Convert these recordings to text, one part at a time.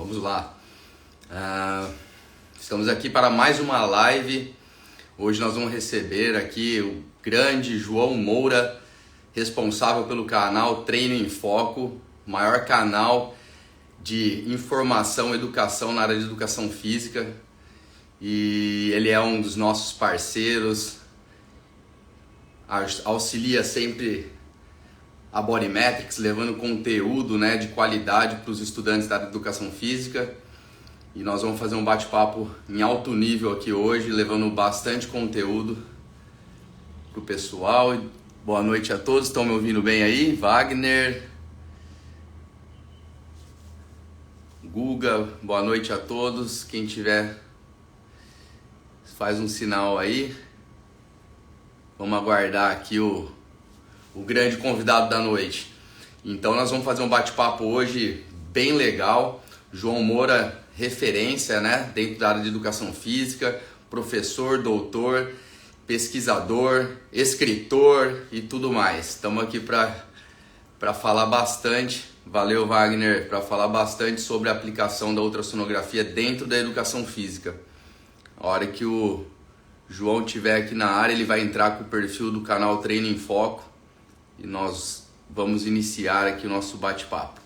Vamos lá. Estamos aqui para mais uma live. Hoje nós vamos receber aqui o grande João Moura, responsável pelo canal Treino em Foco, maior canal de informação e educação na área de educação física. E ele é um dos nossos parceiros, auxilia sempre a Bodymetrics, levando conteúdo, né, de qualidade para os estudantes da área de educação física. E nós vamos fazer um bate-papo em alto nível aqui hoje, levando bastante conteúdo para o pessoal. Boa noite a todos, estão me ouvindo bem aí? Wagner, Guga, boa noite a todos. Quem tiver, faz um sinal aí. Vamos aguardar aqui o grande convidado da noite. Então nós vamos fazer um bate-papo hoje bem legal. João Moura, referência, né, dentro da área de educação física, professor, doutor, pesquisador, escritor e tudo mais. Estamos aqui para falar bastante, valeu Wagner, para falar bastante sobre a aplicação da ultrassonografia dentro da educação física. A hora que o João estiver aqui na área, ele vai entrar com o perfil do canal Treino em Foco e nós vamos iniciar aqui o nosso bate-papo.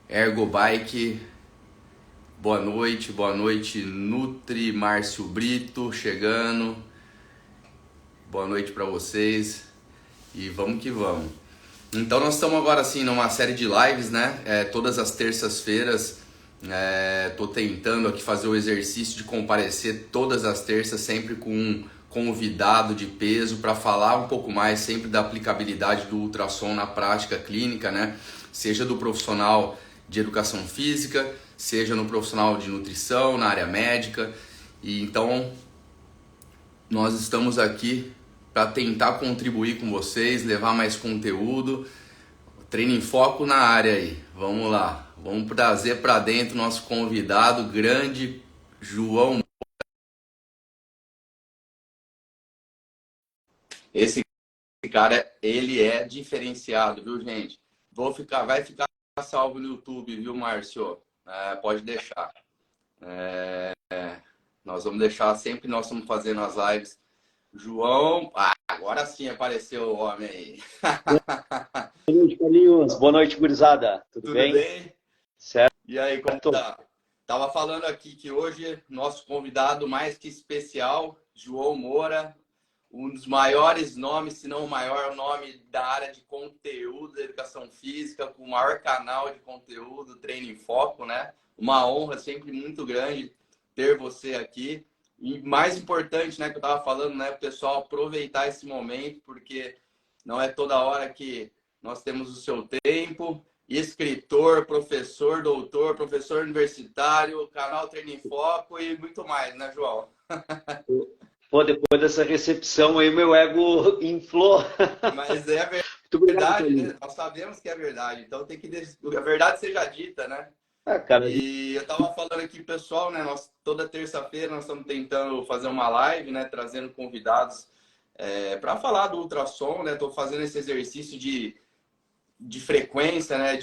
Ergobike, boa noite Nutri, Márcio Brito chegando, boa noite para vocês e vamos que vamos. Então nós estamos agora assim numa série de lives, né? Todas as terças-feiras, tô tentando aqui fazer o exercício de comparecer todas as terças, sempre com um convidado de peso para falar um pouco mais sempre da aplicabilidade do ultrassom na prática clínica, né? Seja do profissional de educação física, seja no profissional de nutrição, na área médica. E então nós estamos aqui para tentar contribuir com vocês, levar mais conteúdo. Treino em Foco na área aí. Vamos lá, vamos trazer para dentro nosso convidado, grande João. Esse cara, ele é diferenciado, viu, gente? Vai ficar salvo no YouTube, viu, Márcio? Pode deixar. Nós vamos deixar sempre, nós estamos fazendo as lives. João, agora sim apareceu o homem aí. Boa noite, Carlinhos. Boa noite, gurizada. Tudo bem? Bem? Certo. E aí, como tá? Tava falando aqui que hoje nosso convidado mais que especial, João Moura, um dos maiores nomes, se não o maior nome da área de conteúdo da educação física, com o maior canal de conteúdo, Treino em Foco, né? Uma honra sempre muito grande ter você aqui. E mais importante, né, que eu tava falando, né, o pessoal aproveitar esse momento, porque não é toda hora que nós temos o seu tempo. Escritor, professor, doutor, professor universitário, canal Treino em Foco e muito mais, né, João? Pô, depois dessa recepção aí, meu ego inflou. Mas é verdade, né? Nós sabemos que é verdade, então tem que a verdade seja dita, né? Cara, E eu tava falando aqui, pessoal, né? Toda terça-feira nós estamos tentando fazer uma live, né? Trazendo convidados para falar do ultrassom, né? Tô fazendo esse exercício de frequência, né?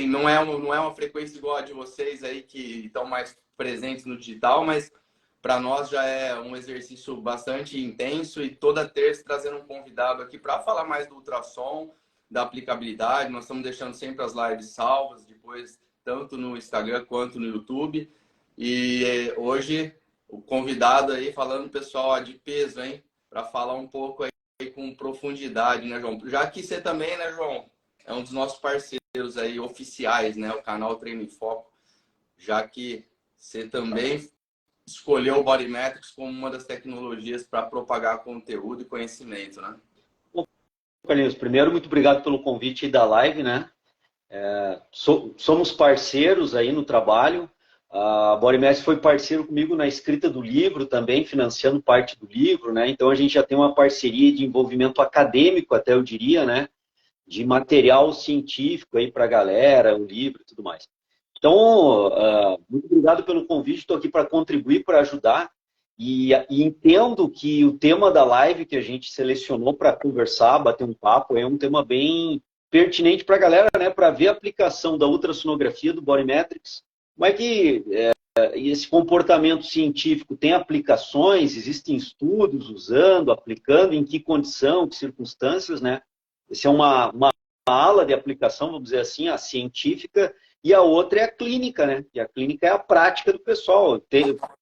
Não é uma frequência igual a de vocês aí que estão mais presentes no digital, mas para nós já é um exercício bastante intenso e toda terça trazendo um convidado aqui para falar mais do ultrassom, da aplicabilidade. Nós estamos deixando sempre as lives salvas, depois tanto no Instagram quanto no YouTube. E hoje o convidado aí falando, pessoal, de peso, hein? Para falar um pouco aí com profundidade, né, João? Já que você também, né, João? É um dos nossos parceiros aí oficiais, né? O canal Treino em Foco. Já que você também escolheu o Bodymetrics como uma das tecnologias para propagar conteúdo e conhecimento, né? Carlinhos, primeiro, muito obrigado pelo convite da live, né? Somos parceiros aí no trabalho. A Bodymetrics foi parceiro comigo na escrita do livro também, financiando parte do livro, né? Então a gente já tem uma parceria de envolvimento acadêmico, até eu diria, né? De material científico aí para a galera, o livro e tudo mais. Então, muito obrigado pelo convite, estou aqui para contribuir, para ajudar. E entendo que o tema da live que a gente selecionou para conversar, bater um papo, é um tema bem pertinente para a galera, né, para ver a aplicação da ultrassonografia, do Bodymetrics. Como é que esse comportamento científico tem aplicações, existem estudos usando, aplicando, em que condição, que circunstâncias, né? Essa é uma ala de aplicação, vamos dizer assim, a científica, e a outra é a clínica, né? E a clínica é a prática do pessoal.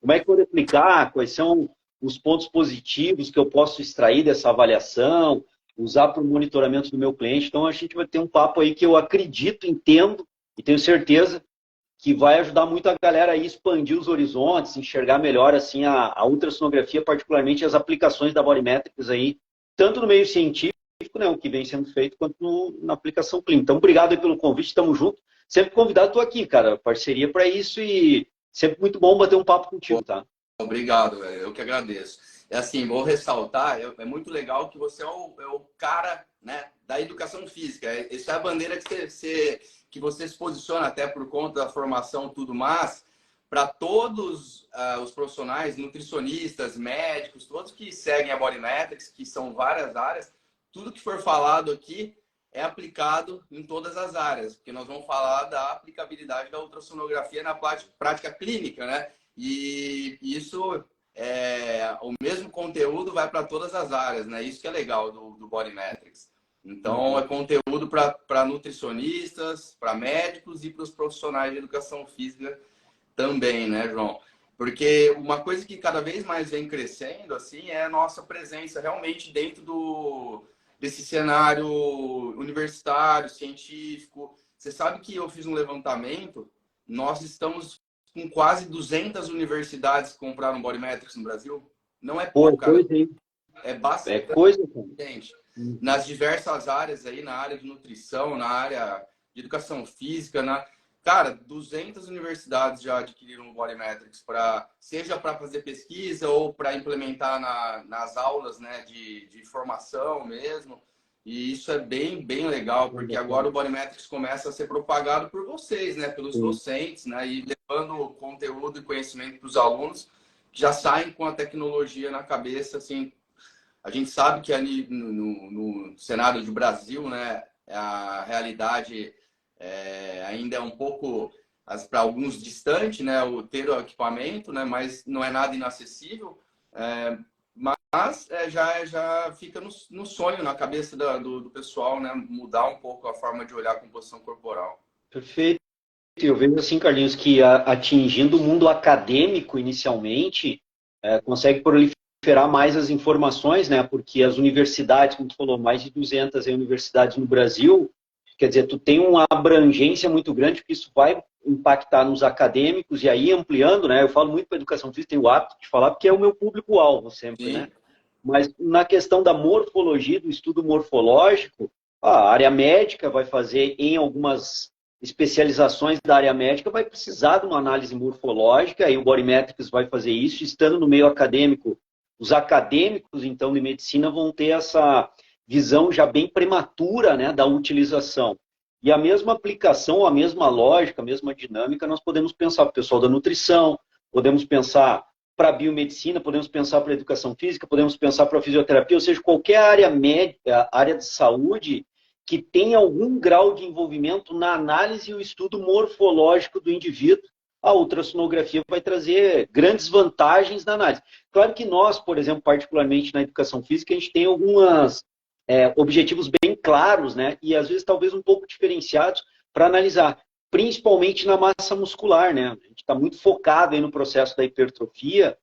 Como é que eu vou aplicar? Quais são os pontos positivos que eu posso extrair dessa avaliação, usar para o monitoramento do meu cliente? Então, a gente vai ter um papo aí que eu acredito, entendo e tenho certeza que vai ajudar muito a galera a expandir os horizontes, enxergar melhor assim a ultrassonografia, particularmente as aplicações da Bodymetrics aí, tanto no meio científico, né, o que vem sendo feito, quanto na aplicação clínica. Então, obrigado aí pelo convite, estamos juntos. Sempre convidado, estou aqui, cara, parceria para isso e sempre muito bom bater um papo contigo, tá? Obrigado, velho. Eu que agradeço. É assim, vou ressaltar, é muito legal que você é o cara, né, da educação física. Essa é a bandeira que você se posiciona até por conta da formação tudo mais, para todos os profissionais, nutricionistas, médicos, todos que seguem a Bodymetrics, que são várias áreas, tudo que for falado aqui é aplicado em todas as áreas, porque nós vamos falar da aplicabilidade da ultrassonografia na prática clínica, né? E isso, o mesmo conteúdo vai para todas as áreas, né? Isso que é legal do Bodymetrics. Então, é conteúdo para nutricionistas, para médicos e para os profissionais de educação física também, né, João? Porque uma coisa que cada vez mais vem crescendo, assim, é a nossa presença realmente dentro desse cenário universitário, científico. Você sabe que eu fiz um levantamento, nós estamos com quase 200 universidades que compraram Bodymetrics no Brasil. Não é pouco, cara. É bastante. É coisa, gente. Nas diversas áreas aí, na área de nutrição, na área de educação física, cara, 200 universidades já adquiriram o Bodymetrics, seja para fazer pesquisa ou para implementar nas aulas, né, de formação mesmo. E isso é bem, bem legal, porque agora o Bodymetrics começa a ser propagado por vocês, né, pelos docentes, né, e levando conteúdo e conhecimento para os alunos que já saem com a tecnologia na cabeça, assim. A gente sabe que ali no cenário do Brasil, né, a realidade ainda é um pouco, para alguns, distante, né, ter o equipamento, né, mas não é nada inacessível. Mas já fica no sonho, na cabeça do pessoal, né, mudar um pouco a forma de olhar a composição corporal. Perfeito. Eu vejo assim, Carlinhos, que atingindo o mundo acadêmico inicialmente, consegue proliferar mais as informações, né? Porque as universidades, como tu falou, mais de 200 universidades no Brasil, quer dizer, tu tem uma abrangência muito grande, porque isso vai impactar nos acadêmicos e aí ampliando, né? Eu falo muito para educação física, tenho o hábito de falar, porque é o meu público-alvo sempre, sim, né? Mas na questão da morfologia, do estudo morfológico, a área médica vai fazer, em algumas especializações da área médica, vai precisar de uma análise morfológica, aí o Bodymetrics vai fazer isso, estando no meio acadêmico. Os acadêmicos, então, de medicina vão ter essa visão já bem prematura, né, da utilização. E a mesma aplicação, a mesma lógica, a mesma dinâmica, nós podemos pensar para o pessoal da nutrição, podemos pensar para a biomedicina, podemos pensar para a educação física, podemos pensar para a fisioterapia, ou seja, qualquer área médica, área de saúde, que tenha algum grau de envolvimento na análise e o estudo morfológico do indivíduo, a ultrassonografia vai trazer grandes vantagens na análise. Claro que nós, por exemplo, particularmente na educação física, a gente tem alguns objetivos bem claros, né? E às vezes talvez um pouco diferenciados para analisar, principalmente na massa muscular, né? A gente está muito focado aí no processo da hipertrofia,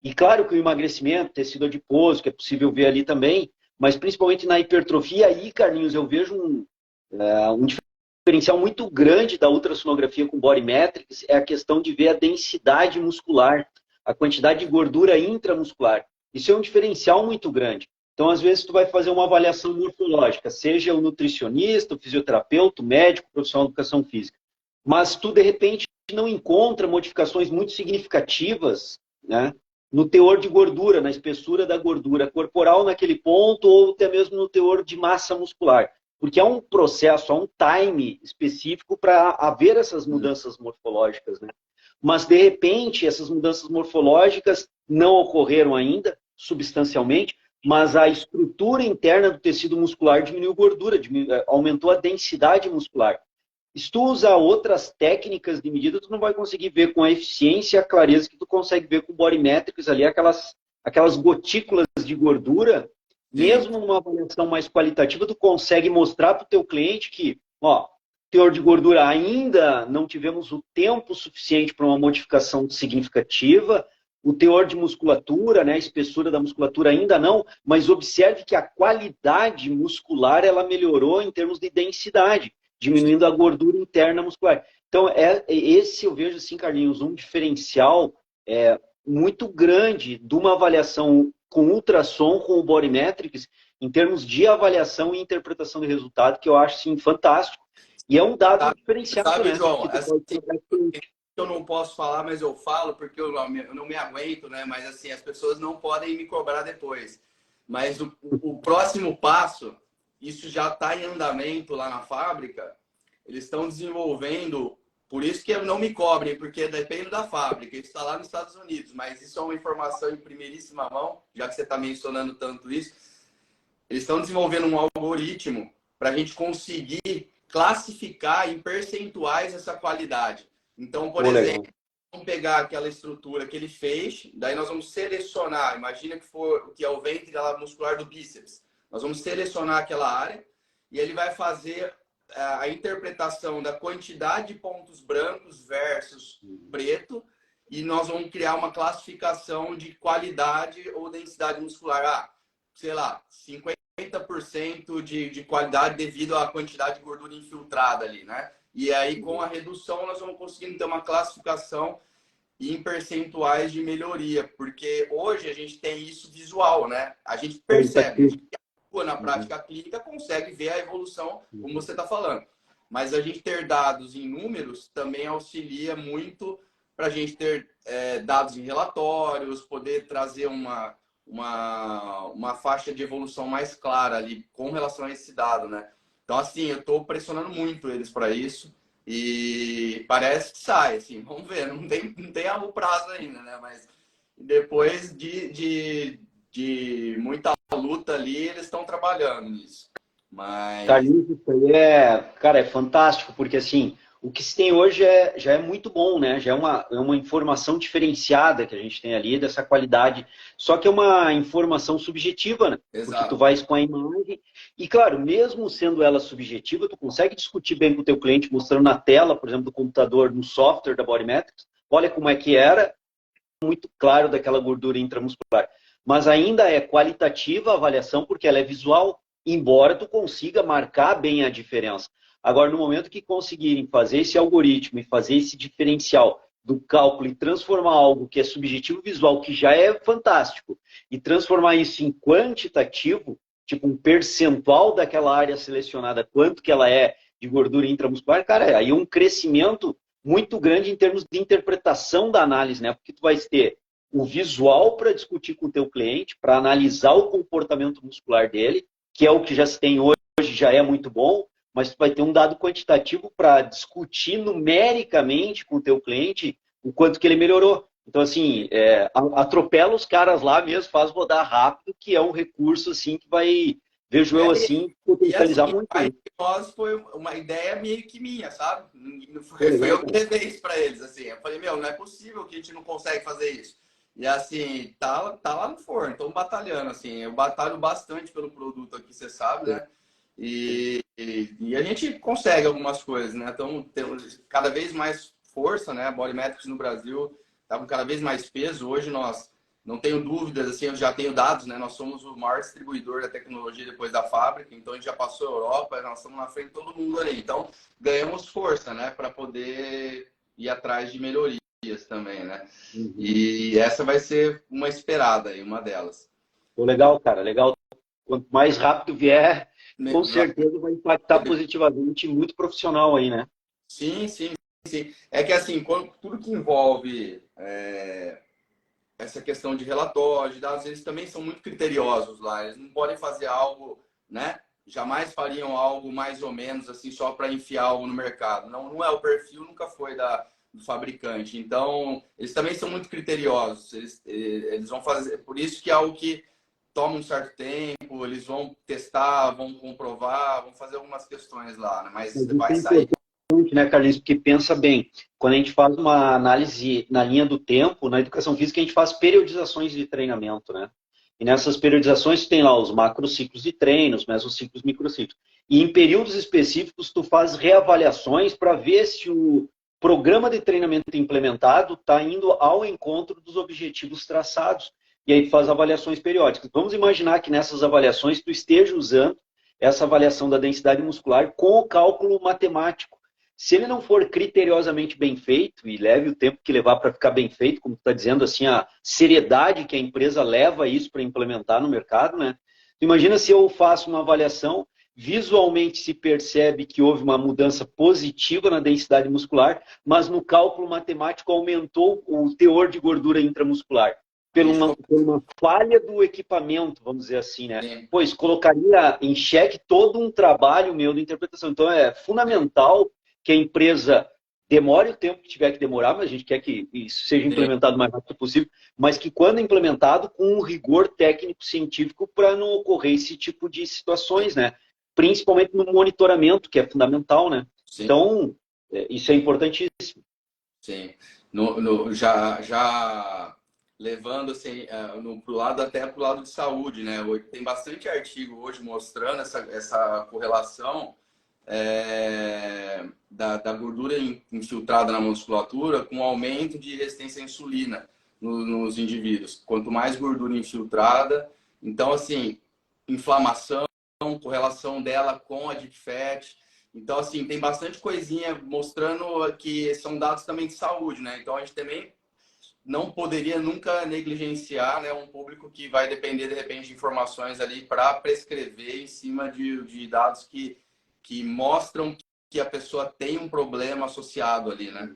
e claro que o emagrecimento, tecido adiposo, que é possível ver ali também, mas principalmente na hipertrofia, aí, Carlinhos, eu vejo um diferencial muito grande da ultrassonografia com Bodymetrics, é a questão de ver a densidade muscular, a quantidade de gordura intramuscular. Isso é um diferencial muito grande. Então, às vezes, tu vai fazer uma avaliação morfológica, seja o nutricionista, o fisioterapeuta, o médico, o profissional de educação física. Mas tu, de repente, não encontra modificações muito significativas, né, no teor de gordura, na espessura da gordura corporal naquele ponto, ou até mesmo no teor de massa muscular. Porque há um processo, há um time específico para haver essas mudanças morfológicas, né? Mas, de repente, essas mudanças morfológicas não ocorreram ainda, substancialmente, mas a estrutura interna do tecido muscular diminuiu gordura, aumentou a densidade muscular. Se tu usar outras técnicas de medida, tu não vai conseguir ver com a eficiência e a clareza que tu consegue ver com o Body Metrics ali, aquelas gotículas de gordura. Sim. Mesmo numa avaliação mais qualitativa, tu consegue mostrar para o teu cliente que, ó, teor de gordura ainda não tivemos o tempo suficiente para uma modificação significativa, o teor de musculatura, né, a espessura da musculatura ainda não, mas observe que a qualidade muscular ela melhorou em termos de densidade, diminuindo a gordura interna muscular. Então, esse eu vejo assim, Carlinhos, um diferencial muito grande de uma avaliação com ultrassom, com o Body Metrics, em termos de avaliação e interpretação de resultado, que eu acho assim, fantástico. E é um dado diferenciado, sabe, né? João, Que tu pode... eu não posso falar, mas eu falo porque eu não me aguento, né? Mas assim, as pessoas não podem me cobrar depois. Mas o próximo passo, isso já está em andamento lá na fábrica, eles estão desenvolvendo, por isso que não me cobrem, porque depende da fábrica, isso está lá nos Estados Unidos, mas isso é uma informação em primeiríssima mão, já que você está mencionando tanto isso. Eles estão desenvolvendo um algoritmo para a gente conseguir classificar em percentuais essa qualidade. Então, por exemplo, vamos pegar aquela estrutura que ele fez, daí nós vamos selecionar, imagina que é o ventre muscular do bíceps. Nós vamos selecionar aquela área e ele vai fazer a interpretação da quantidade de pontos brancos versus preto e nós vamos criar uma classificação de qualidade ou densidade muscular. Sei lá, 50% de qualidade devido à quantidade de gordura infiltrada ali, né? E aí, com a redução, nós vamos conseguindo ter uma classificação em percentuais de melhoria, porque hoje a gente tem isso visual, né? A gente percebe, a gente atua na prática clínica, consegue ver a evolução, como você está falando. Mas a gente ter dados em números também auxilia muito para a gente ter dados em relatórios, poder trazer uma faixa de evolução mais clara ali com relação a esse dado, né? Então, assim, eu estou pressionando muito eles para isso e parece que sai, assim, vamos ver, não tem o prazo ainda, né? Mas depois de muita luta ali, eles estão trabalhando nisso. Mas... Carlinhos, isso aí cara, é fantástico, porque assim, o que se tem hoje já é muito bom, né? Já é uma informação diferenciada que a gente tem ali, dessa qualidade. Só que é uma informação subjetiva, né? Exato. Porque tu vais com a imagem. E, claro, mesmo sendo ela subjetiva, tu consegue discutir bem com o teu cliente, mostrando na tela, por exemplo, do computador, no software da Body Metrics. Olha como é que era, muito claro daquela gordura intramuscular. Mas ainda é qualitativa a avaliação, porque ela é visual, embora tu consiga marcar bem a diferença. Agora, no momento que conseguirem fazer esse algoritmo e fazer esse diferencial do cálculo e transformar algo que é subjetivo visual, que já é fantástico, e transformar isso em quantitativo, tipo um percentual daquela área selecionada, quanto que ela é de gordura intramuscular, cara, aí é um crescimento muito grande em termos de interpretação da análise, né? Porque tu vai ter o visual para discutir com o teu cliente, para analisar o comportamento muscular dele, que é o que já se tem hoje, já é muito bom, mas tu vai ter um dado quantitativo para discutir numericamente com o teu cliente o quanto que ele melhorou. Então, assim, atropela os caras lá mesmo, faz rodar rápido, que é um recurso, assim, que vai, vejo eu, assim, potencializar muito. A nós foi uma ideia meio que minha, sabe? Foi eu que levei isso para eles, assim. Eu falei, não é possível que a gente não consegue fazer isso. E assim, tá lá no forno, estamos batalhando, assim. Eu batalho bastante pelo produto aqui, você sabe, né? E a gente consegue algumas coisas, né? Então, temos cada vez mais força, né? A Body Metrics no Brasil está com cada vez mais peso. Hoje nós, não tenho dúvidas, assim, eu já tenho dados, né? Nós somos o maior distribuidor da tecnologia depois da fábrica, então a gente já passou a Europa, nós estamos na frente de todo mundo ali. Então, ganhamos força, né? Para poder ir atrás de melhorias também, né? Uhum. E essa vai ser uma esperada aí, uma delas. Legal, cara, legal. Quanto mais rápido vier, com certeza vai impactar positivamente, muito profissional aí, né? Sim. É que assim, tudo que envolve essa questão de relatório, de dados, eles também são muito criteriosos lá. Eles não podem fazer algo, né? Jamais fariam algo mais ou menos assim só para enfiar algo no mercado. Não é o perfil, nunca foi do fabricante. Então, eles também são muito criteriosos. Eles vão fazer, por isso que é algo que toma um certo tempo, eles vão testar, vão comprovar, vão fazer algumas questões lá, né? Mas Isso vai é sair. importante, né, Carlinhos? Porque pensa bem, quando a gente faz uma análise na linha do tempo, na educação física, a gente faz periodizações de treinamento, né? E nessas periodizações tem lá os macrociclos de treino, os mesociclos, microciclos. E em períodos específicos, tu faz reavaliações para ver se o programa de treinamento implementado está indo ao encontro dos objetivos traçados. E aí tu faz avaliações periódicas. Vamos imaginar que nessas avaliações tu esteja usando essa avaliação da densidade muscular com o cálculo matemático. Se ele não for criteriosamente bem feito, e leve o tempo que levar para ficar bem feito, como tu está dizendo, assim, a seriedade que a empresa leva isso para implementar no mercado, né? Imagina se eu faço uma avaliação, visualmente se percebe que houve uma mudança positiva na densidade muscular, mas no cálculo matemático aumentou o teor de gordura intramuscular. Por uma falha do equipamento, vamos dizer assim, né? Sim. Pois colocaria em xeque todo um trabalho meu de interpretação. Então é fundamental que a empresa demore o tempo que tiver que demorar, mas a gente quer que isso seja implementado o mais rápido possível, mas que quando implementado, com um rigor técnico-científico para não ocorrer esse tipo de situações, né? Principalmente no monitoramento, que é fundamental, né? Sim. Então, isso é importantíssimo. Sim. Já levando assim, pro lado até pro lado de saúde, né? Tem bastante artigo hoje mostrando essa correlação da gordura infiltrada na musculatura com aumento de resistência à insulina nos indivíduos. Quanto mais gordura infiltrada, então assim, inflamação, correlação dela com a deep fat. Então, assim, tem bastante coisinha mostrando que são dados também de saúde, né? Então, a gente também não poderia nunca negligenciar, né, um público que vai depender, de repente, de informações ali para prescrever em cima de dados que mostram que a pessoa tem um problema associado ali, né?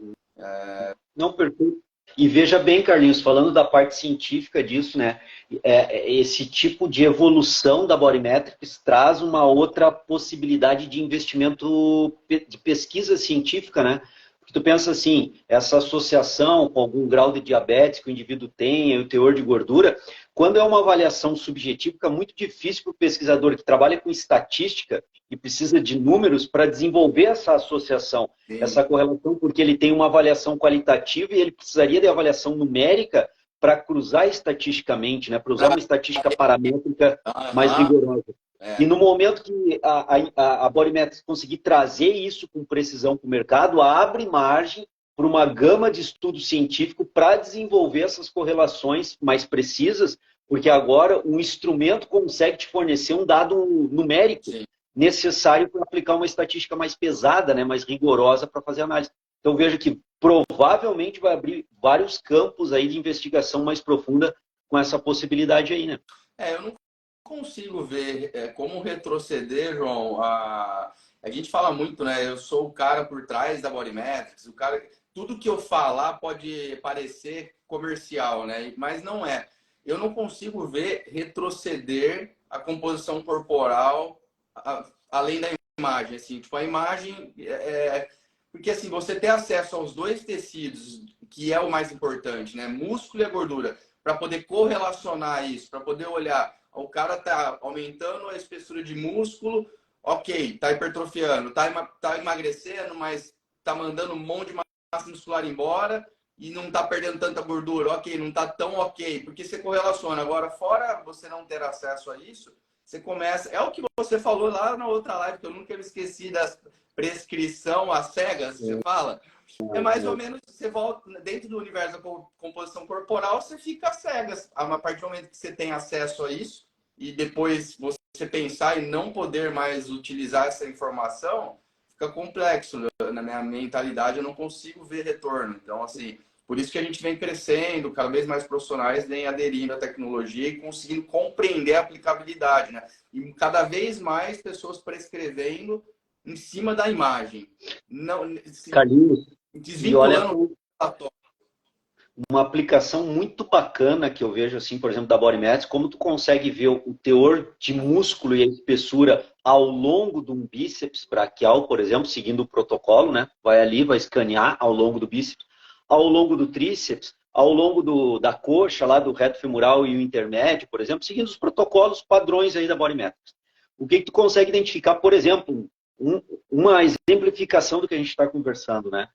Não, perfeito. E veja bem, Carlinhos, falando da parte científica disso, né? Esse tipo de evolução da Body Metrics traz uma outra possibilidade de investimento de pesquisa científica, né? Porque tu pensa assim, essa associação com algum grau de diabetes que o indivíduo tem, e o teor de gordura, quando é uma avaliação subjetiva, fica muito difícil para o pesquisador que trabalha com estatística e precisa de números para desenvolver essa associação, Sim. essa correlação, porque ele tem uma avaliação qualitativa e ele precisaria de avaliação numérica para cruzar estatisticamente, né? Para usar uma estatística paramétrica mais rigorosa. E no momento que a Body Metrics conseguir trazer isso com precisão para o mercado, abre margem para uma gama de estudo científico para desenvolver essas correlações mais precisas, porque agora um instrumento consegue te fornecer um dado numérico. Sim. Necessário para aplicar uma estatística mais pesada, né, mais rigorosa para fazer análise. Então veja que provavelmente vai abrir vários campos aí de investigação mais profunda com essa possibilidade aí, né? Eu não consigo ver como retroceder, João. A gente fala muito, né? Eu sou o cara por trás da Body Metrics, o cara, tudo que eu falar pode parecer comercial, né? Mas não é. Eu não consigo ver retroceder a composição corporal além da imagem, assim, tipo, a imagem porque assim, você ter acesso aos dois tecidos, que é o mais importante, né? Músculo e a gordura, para poder correlacionar isso, para poder olhar, o cara tá aumentando a espessura de músculo, ok, tá hipertrofiando, tá emagrecendo, mas tá mandando um monte de massa muscular embora e não tá perdendo tanta gordura, ok, não tá tão ok, porque você correlaciona. Agora, fora você não ter acesso a isso, você começa... É o que você falou lá na outra live, que eu nunca me esqueci da prescrição às cegas, você fala. É mais ou menos, você volta dentro do universo da composição corporal, você fica às cegas. A partir do momento que você tem acesso a isso, e depois você pensar em não poder mais utilizar essa informação, fica complexo. Na minha mentalidade, eu não consigo ver retorno. Então, assim... Por isso que a gente vem crescendo, cada vez mais profissionais vêm aderindo à tecnologia e conseguindo compreender a aplicabilidade, né? E cada vez mais pessoas prescrevendo em cima da imagem. Não, Carlinhos, desvinculando uma aplicação muito bacana que eu vejo, assim, por exemplo, da Body Metrics, como tu consegue ver o teor de músculo e a espessura ao longo de um bíceps braquial, por exemplo, seguindo o protocolo, né? Vai ali, vai escanear ao longo do bíceps. Ao longo do tríceps, ao longo da coxa, lá do reto femoral e o intermédio, por exemplo, seguindo os protocolos padrões aí da Body Metrics. O que tu consegue identificar, por exemplo, uma exemplificação do que a gente está conversando, né?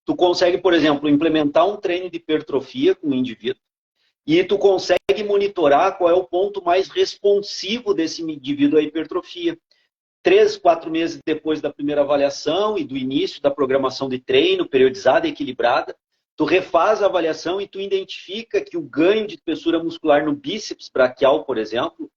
Tu consegue, por exemplo, implementar um treino de hipertrofia com o indivíduo e tu consegue monitorar qual é o ponto mais responsivo desse indivíduo à hipertrofia. 3, 4 meses depois da primeira avaliação e do início da programação de treino, periodizada e equilibrada, tu refaz a avaliação e tu identifica que o ganho de espessura muscular no bíceps braquial, por exemplo,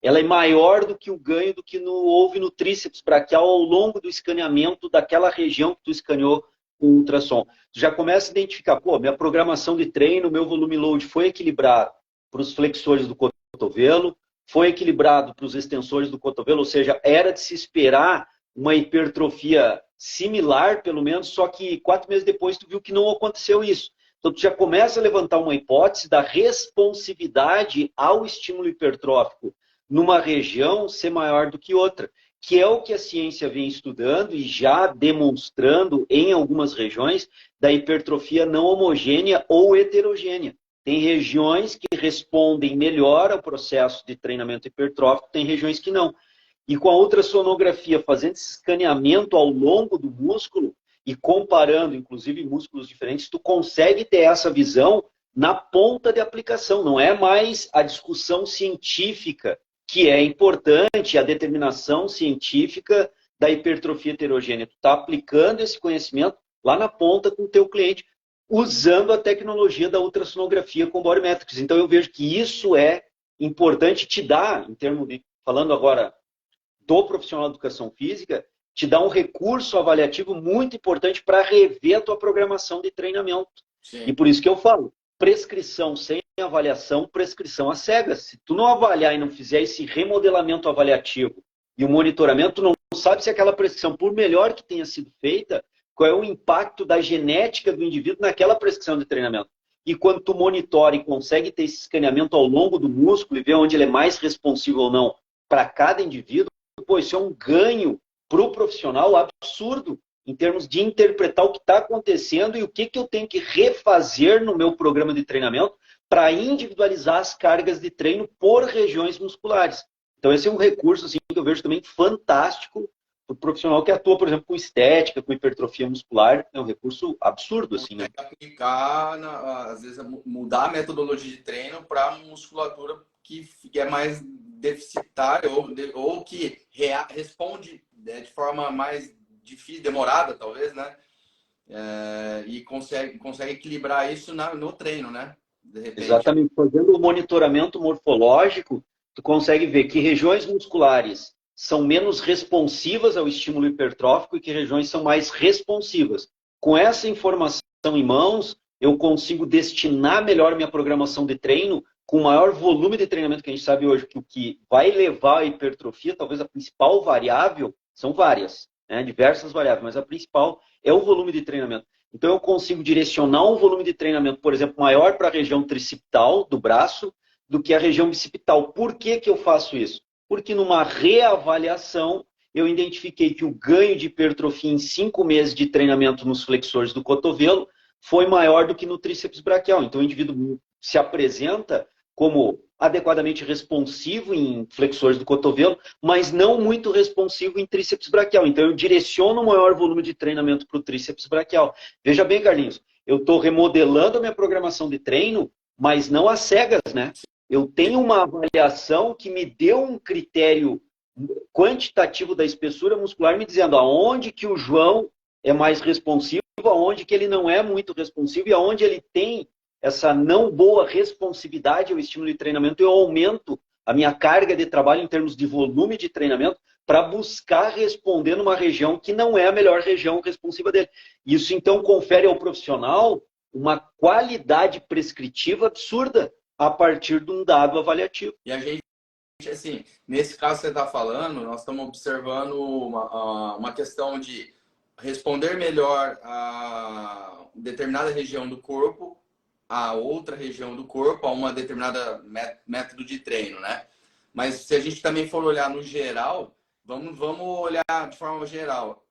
ela é maior do que o ganho do que houve no tríceps braquial ao longo do escaneamento daquela região que tu escaneou com ultrassom. Tu já começa a identificar, pô, minha programação de treino, meu volume load foi equilibrado para os flexores do cotovelo, foi equilibrado para os extensores do cotovelo, ou seja, era de se esperar uma hipertrofia similar, pelo menos, só que 4 meses depois tu viu que não aconteceu isso. Então tu já começa a levantar uma hipótese da responsividade ao estímulo hipertrófico numa região ser maior do que outra, que é o que a ciência vem estudando e já demonstrando em algumas regiões da hipertrofia não homogênea ou heterogênea. Tem regiões que respondem melhor ao processo de treinamento hipertrófico, tem regiões que não. E com a ultrassonografia, fazendo esse escaneamento ao longo do músculo e comparando, inclusive, músculos diferentes, tu consegue ter essa visão na ponta de aplicação. Não é mais a discussão científica, que é importante, a determinação científica da hipertrofia heterogênea. Tu está aplicando esse conhecimento lá na ponta com o teu cliente, usando a tecnologia da ultrassonografia com Body Metrics. Então, eu vejo que isso é importante, te dá, em termos de, falando agora do profissional de educação física, te dá um recurso avaliativo muito importante para rever a tua programação de treinamento. Sim. E por isso que eu falo, prescrição sem avaliação, prescrição às cegas. Se tu não avaliar e não fizer esse remodelamento avaliativo e o monitoramento, tu não sabe se aquela prescrição, por melhor que tenha sido feita, qual é o impacto da genética do indivíduo naquela prescrição de treinamento. E quando tu monitora e consegue ter esse escaneamento ao longo do músculo e ver onde ele é mais responsivo ou não para cada indivíduo, pô, isso é um ganho para o profissional absurdo em termos de interpretar o que está acontecendo e o que eu tenho que refazer no meu programa de treinamento para individualizar as cargas de treino por regiões musculares. Então esse é um recurso assim, que eu vejo também fantástico para o profissional que atua, por exemplo, com estética, com hipertrofia muscular. É um recurso absurdo, assim, né? Aplicar, às vezes, mudar a metodologia de treino para musculatura que é mais deficitária ou que responde de forma mais difícil, demorada, talvez, né? E consegue equilibrar isso no treino, né? De repente. Exatamente. Fazendo o monitoramento morfológico, tu consegue ver que regiões musculares são menos responsivas ao estímulo hipertrófico e que regiões são mais responsivas. Com essa informação em mãos, eu consigo destinar melhor minha programação de treino com maior volume de treinamento, que a gente sabe hoje que o que vai levar à hipertrofia, talvez a principal variável, são várias, né? Diversas variáveis, mas a principal é o volume de treinamento. Então eu consigo direcionar um volume de treinamento, por exemplo, maior para a região tricipital do braço do que a região bicipital. Por que eu faço isso? Porque numa reavaliação eu identifiquei que o ganho de hipertrofia em 5 meses de treinamento nos flexores do cotovelo foi maior do que no tríceps braquial. Então o indivíduo se apresenta como adequadamente responsivo em flexores do cotovelo, mas não muito responsivo em tríceps braquial. Então eu direciono o maior volume de treinamento para o tríceps braquial. Veja bem, Carlinhos, eu estou remodelando a minha programação de treino, mas não às cegas, né? Eu tenho uma avaliação que me deu um critério quantitativo da espessura muscular, me dizendo aonde que o João é mais responsivo, aonde que ele não é muito responsivo e aonde ele tem essa não boa responsividade ao estímulo de treinamento. Eu aumento a minha carga de trabalho em termos de volume de treinamento para buscar responder numa região que não é a melhor região responsiva dele. Isso, então, confere ao profissional uma qualidade prescritiva absurda a partir de um dado avaliativo. E a gente, assim, nesse caso que você está falando, nós estamos observando uma questão de responder melhor a determinada região do corpo, a outra região do corpo, a uma determinada método de treino, né? Mas se a gente também for olhar no geral, vamos olhar de forma geral,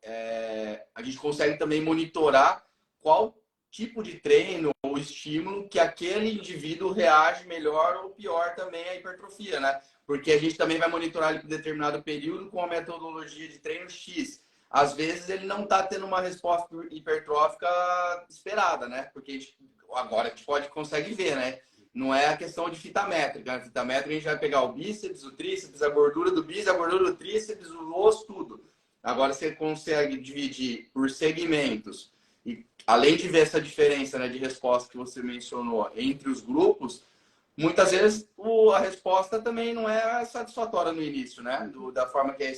a gente consegue também monitorar qual tipo de treino ou estímulo que aquele indivíduo reage melhor ou pior também à hipertrofia, né? Porque a gente também vai monitorar ele por determinado período com a metodologia de treino X. Às vezes ele não está tendo uma resposta hipertrófica esperada, né? Porque agora a gente consegue ver, né? Não é a questão de fita métrica. Na fita métrica a gente vai pegar o bíceps, o tríceps, a gordura do bíceps, a gordura do tríceps, o osso, tudo. Agora você consegue dividir por segmentos. E além de ver essa diferença, né, de resposta que você mencionou entre os grupos, muitas vezes a resposta também não é satisfatória no início, né? Da forma que é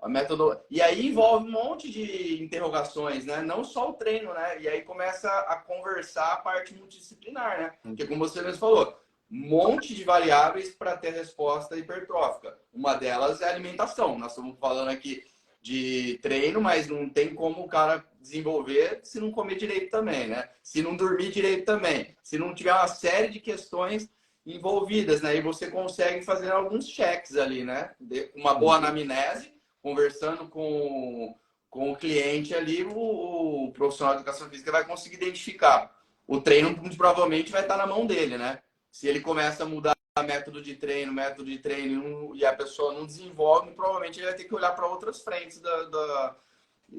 a método. E aí envolve um monte de interrogações, né? Não só o treino, né? E aí começa a conversar a parte multidisciplinar, né? Porque como você mesmo falou, um monte de variáveis para ter resposta hipertrófica. Uma delas é a alimentação. Nós estamos falando aqui de treino, mas não tem como o cara desenvolver se não comer direito também, né? Se não dormir direito também. Se não tiver uma série de questões envolvidas, né? E você consegue fazer alguns checks ali, né? Uma boa anamnese, conversando com o cliente ali, o profissional de educação física vai conseguir identificar. O treino, muito provavelmente, vai estar na mão dele, né? Se ele começa a mudar método de treino e a pessoa não desenvolve, provavelmente ele vai ter que olhar para outras frentes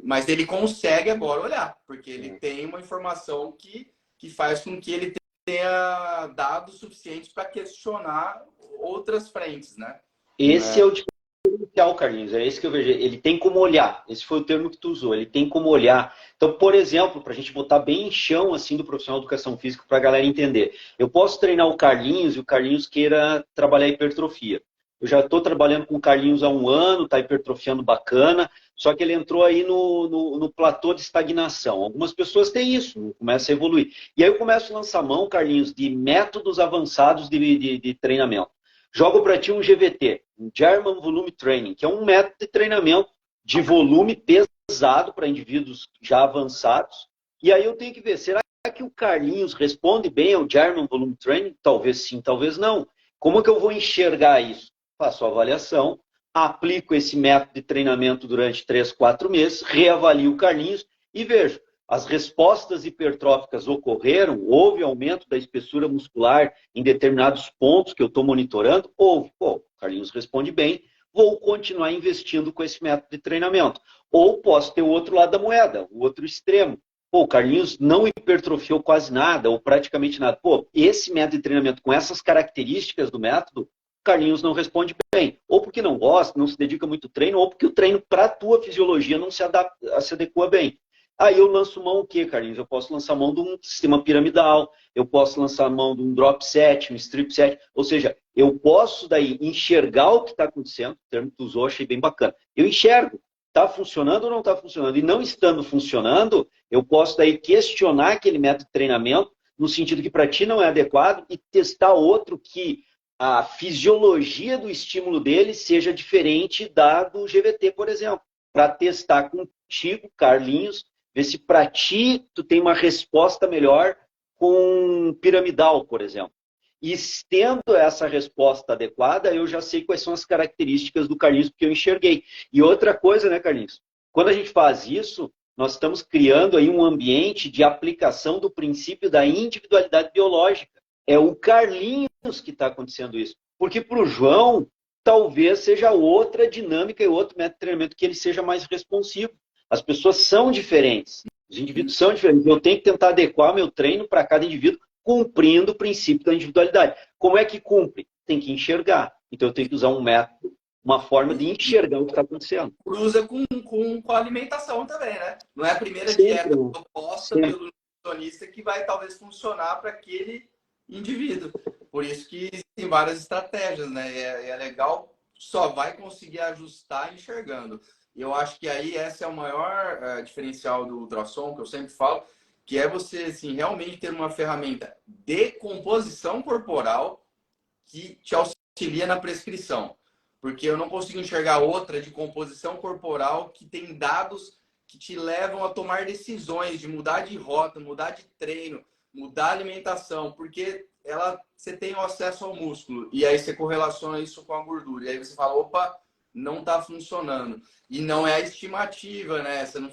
mas ele consegue agora olhar, porque ele tem uma informação que faz com que ele tenha dados suficientes para questionar outras frentes, né? Esse é o diferencial, Carlinhos, é esse que eu vejo. Ele tem como olhar, esse foi o termo que tu usou, ele tem como olhar. Então, por exemplo, para a gente botar bem em chão assim, do profissional de educação física para a galera entender, eu posso treinar o Carlinhos e o Carlinhos queira trabalhar hipertrofia. Eu já estou trabalhando com o Carlinhos há um ano, está hipertrofiando bacana, só que ele entrou aí no platô de estagnação. Algumas pessoas têm isso, começa a evoluir. E aí eu começo a lançar mão, Carlinhos, de métodos avançados de treinamento. Jogo para ti um GVT, um German Volume Training, que é um método de treinamento de volume pesado para indivíduos já avançados. E aí eu tenho que ver, será que o Carlinhos responde bem ao German Volume Training? Talvez sim, talvez não. Como que eu vou enxergar isso? Faço a avaliação, aplico esse método de treinamento durante 3, 4 meses, reavalio o Carlinhos e vejo. As respostas hipertróficas ocorreram, houve aumento da espessura muscular em determinados pontos que eu estou monitorando, houve. Pô, o Carlinhos responde bem, vou continuar investindo com esse método de treinamento. Ou posso ter o outro lado da moeda, o outro extremo. Pô, o Carlinhos não hipertrofiou quase nada, ou praticamente nada. Pô, esse método de treinamento com essas características do método, Carlinhos não responde bem. Ou porque não gosta, não se dedica muito ao treino, ou porque o treino para a tua fisiologia não se adequa bem. Aí eu lanço mão o quê, Carlinhos? Eu posso lançar mão de um sistema piramidal, eu posso lançar mão de um drop set, um strip set, ou seja, eu posso daí enxergar o que está acontecendo, o termo que tu usou, achei bem bacana. Eu enxergo, está funcionando ou não está funcionando? E não estando funcionando, eu posso daí questionar aquele método de treinamento, no sentido que para ti não é adequado, e testar outro que a fisiologia do estímulo dele seja diferente da do GVT, por exemplo. Para testar contigo, Carlinhos, ver se para ti tu tem uma resposta melhor com piramidal, por exemplo. E tendo essa resposta adequada, eu já sei quais são as características do Carlinhos que eu enxerguei. E outra coisa, né, Carlinhos? Quando a gente faz isso, nós estamos criando aí um ambiente de aplicação do princípio da individualidade biológica. É o Carlinhos que está acontecendo isso. Porque para o João, talvez seja outra dinâmica e outro método de treinamento que ele seja mais responsivo. As pessoas são diferentes, os indivíduos são diferentes. Eu tenho que tentar adequar meu treino para cada indivíduo, cumprindo o princípio da individualidade. Como é que cumpre? Tem que enxergar. Então eu tenho que usar um método, uma forma de enxergar o que está acontecendo. Cruza com a alimentação também, né? Não é a primeira dieta proposta pelo nutricionista que vai talvez funcionar para aquele indivíduo. Por isso que tem várias estratégias, né? É legal, só vai conseguir ajustar enxergando. E eu acho que aí esse é o maior diferencial do ultrassom, que eu sempre falo, que é você assim, realmente ter uma ferramenta de composição corporal que te auxilia na prescrição. Porque eu não consigo enxergar outra de composição corporal que tem dados que te levam a tomar decisões de mudar de rota, mudar de treino, mudar a alimentação, porque você tem o acesso ao músculo e aí você correlaciona isso com a gordura. E aí você fala, opa, não está funcionando. E não é a estimativa, né? Você não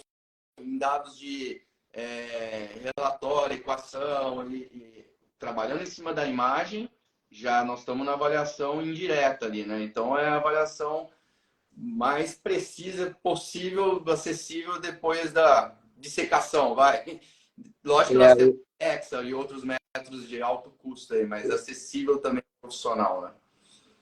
em dados de relatório, equação, e trabalhando em cima da imagem, já nós estamos na avaliação indireta ali, né? Então é a avaliação mais precisa possível, acessível depois da dissecação, vai. Lógico que nós temos Excel e outros métodos de alto custo aí, mas acessível também profissional, né?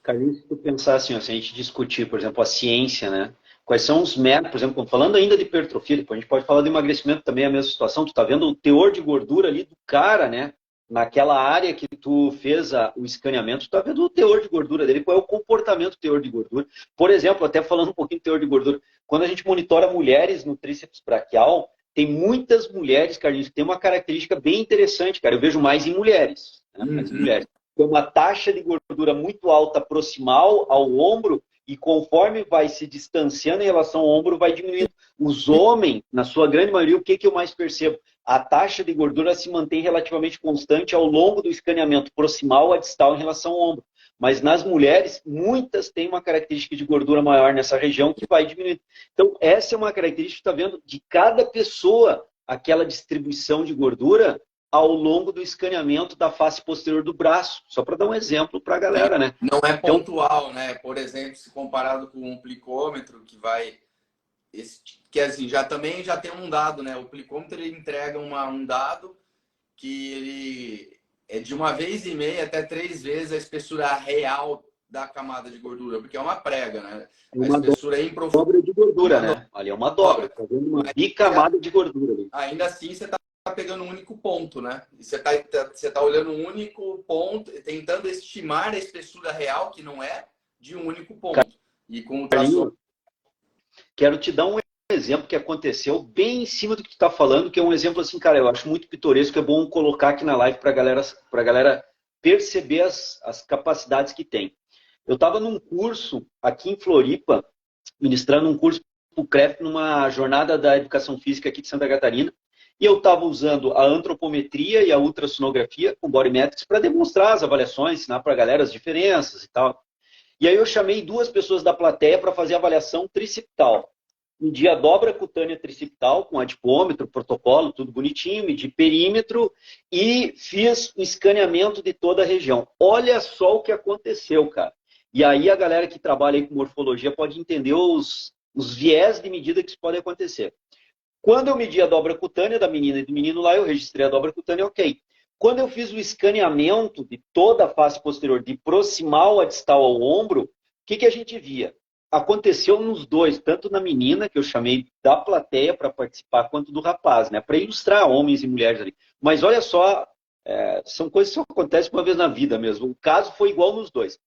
Carlinhos, se tu pensar assim, ó, se a gente discutir, por exemplo, a ciência, né? Quais são os métodos, por exemplo, falando ainda de hipertrofia, depois a gente pode falar de emagrecimento também, é a mesma situação, tu tá vendo o teor de gordura ali do cara, né? Naquela área que tu fez o escaneamento, tu tá vendo o teor de gordura dele, qual é o comportamento do teor de gordura. Por exemplo, até falando um pouquinho do teor de gordura, quando a gente monitora mulheres no tríceps braquial, tem muitas mulheres, Carlinhos, que tem uma característica bem interessante, cara, eu vejo mais em mulheres, né? Mais em mulheres. Tem uma taxa de gordura muito alta proximal ao ombro e conforme vai se distanciando em relação ao ombro, vai diminuindo. Os homens, na sua grande maioria, o que eu mais percebo? A taxa de gordura se mantém relativamente constante ao longo do escaneamento proximal a distal em relação ao ombro. Mas nas mulheres, muitas têm uma característica de gordura maior nessa região que vai diminuindo. Então, essa é uma característica que está vendo de cada pessoa, aquela distribuição de gordura ao longo do escaneamento da face posterior do braço. Só para dar um exemplo para a galera, né? Não é pontual, né? Por exemplo, se comparado com um plicômetro que vai... que assim, já tem um dado, né? O plicômetro ele entrega um dado que ele é de 1,5 até 3 vezes a espessura real da camada de gordura, porque é uma prega, né? A espessura é improfunda. Dobra de gordura, né? Ali é uma dobra, tá vendo uma bicamada de gordura ali. Ainda assim, você tá pegando um único ponto, né? E você tá olhando um único ponto, tentando estimar a espessura real, que não é, de um único ponto. E com o tração... Quero te dar um exemplo que aconteceu bem em cima do que tu está falando, que é um exemplo assim, cara, eu acho muito pitoresco, é bom colocar aqui na live para a galera perceber as capacidades que tem. Eu estava num curso aqui em Floripa, ministrando um curso para o CREF numa jornada da educação física aqui de Santa Catarina, e eu estava usando a antropometria e a ultrassonografia com body metrics para demonstrar as avaliações, ensinar para a galera as diferenças e tal. E aí eu chamei 2 pessoas da plateia para fazer a avaliação tricipital. Medi a dobra cutânea tricipital com adipômetro, protocolo, tudo bonitinho, medi perímetro e fiz o escaneamento de toda a região. Olha só o que aconteceu, cara. E aí a galera que trabalha aí com morfologia pode entender os viés de medida que isso pode acontecer. Quando eu medi a dobra cutânea da menina e do menino lá, eu registrei a dobra cutânea, ok. Quando eu fiz o escaneamento de toda a face posterior, de proximal a distal ao ombro, o que a gente via? Aconteceu nos dois, tanto na menina, que eu chamei da plateia para participar, quanto do rapaz, né? Para ilustrar homens e mulheres ali. Mas olha só, são coisas que só acontecem uma vez na vida mesmo. O caso foi igual nos dois.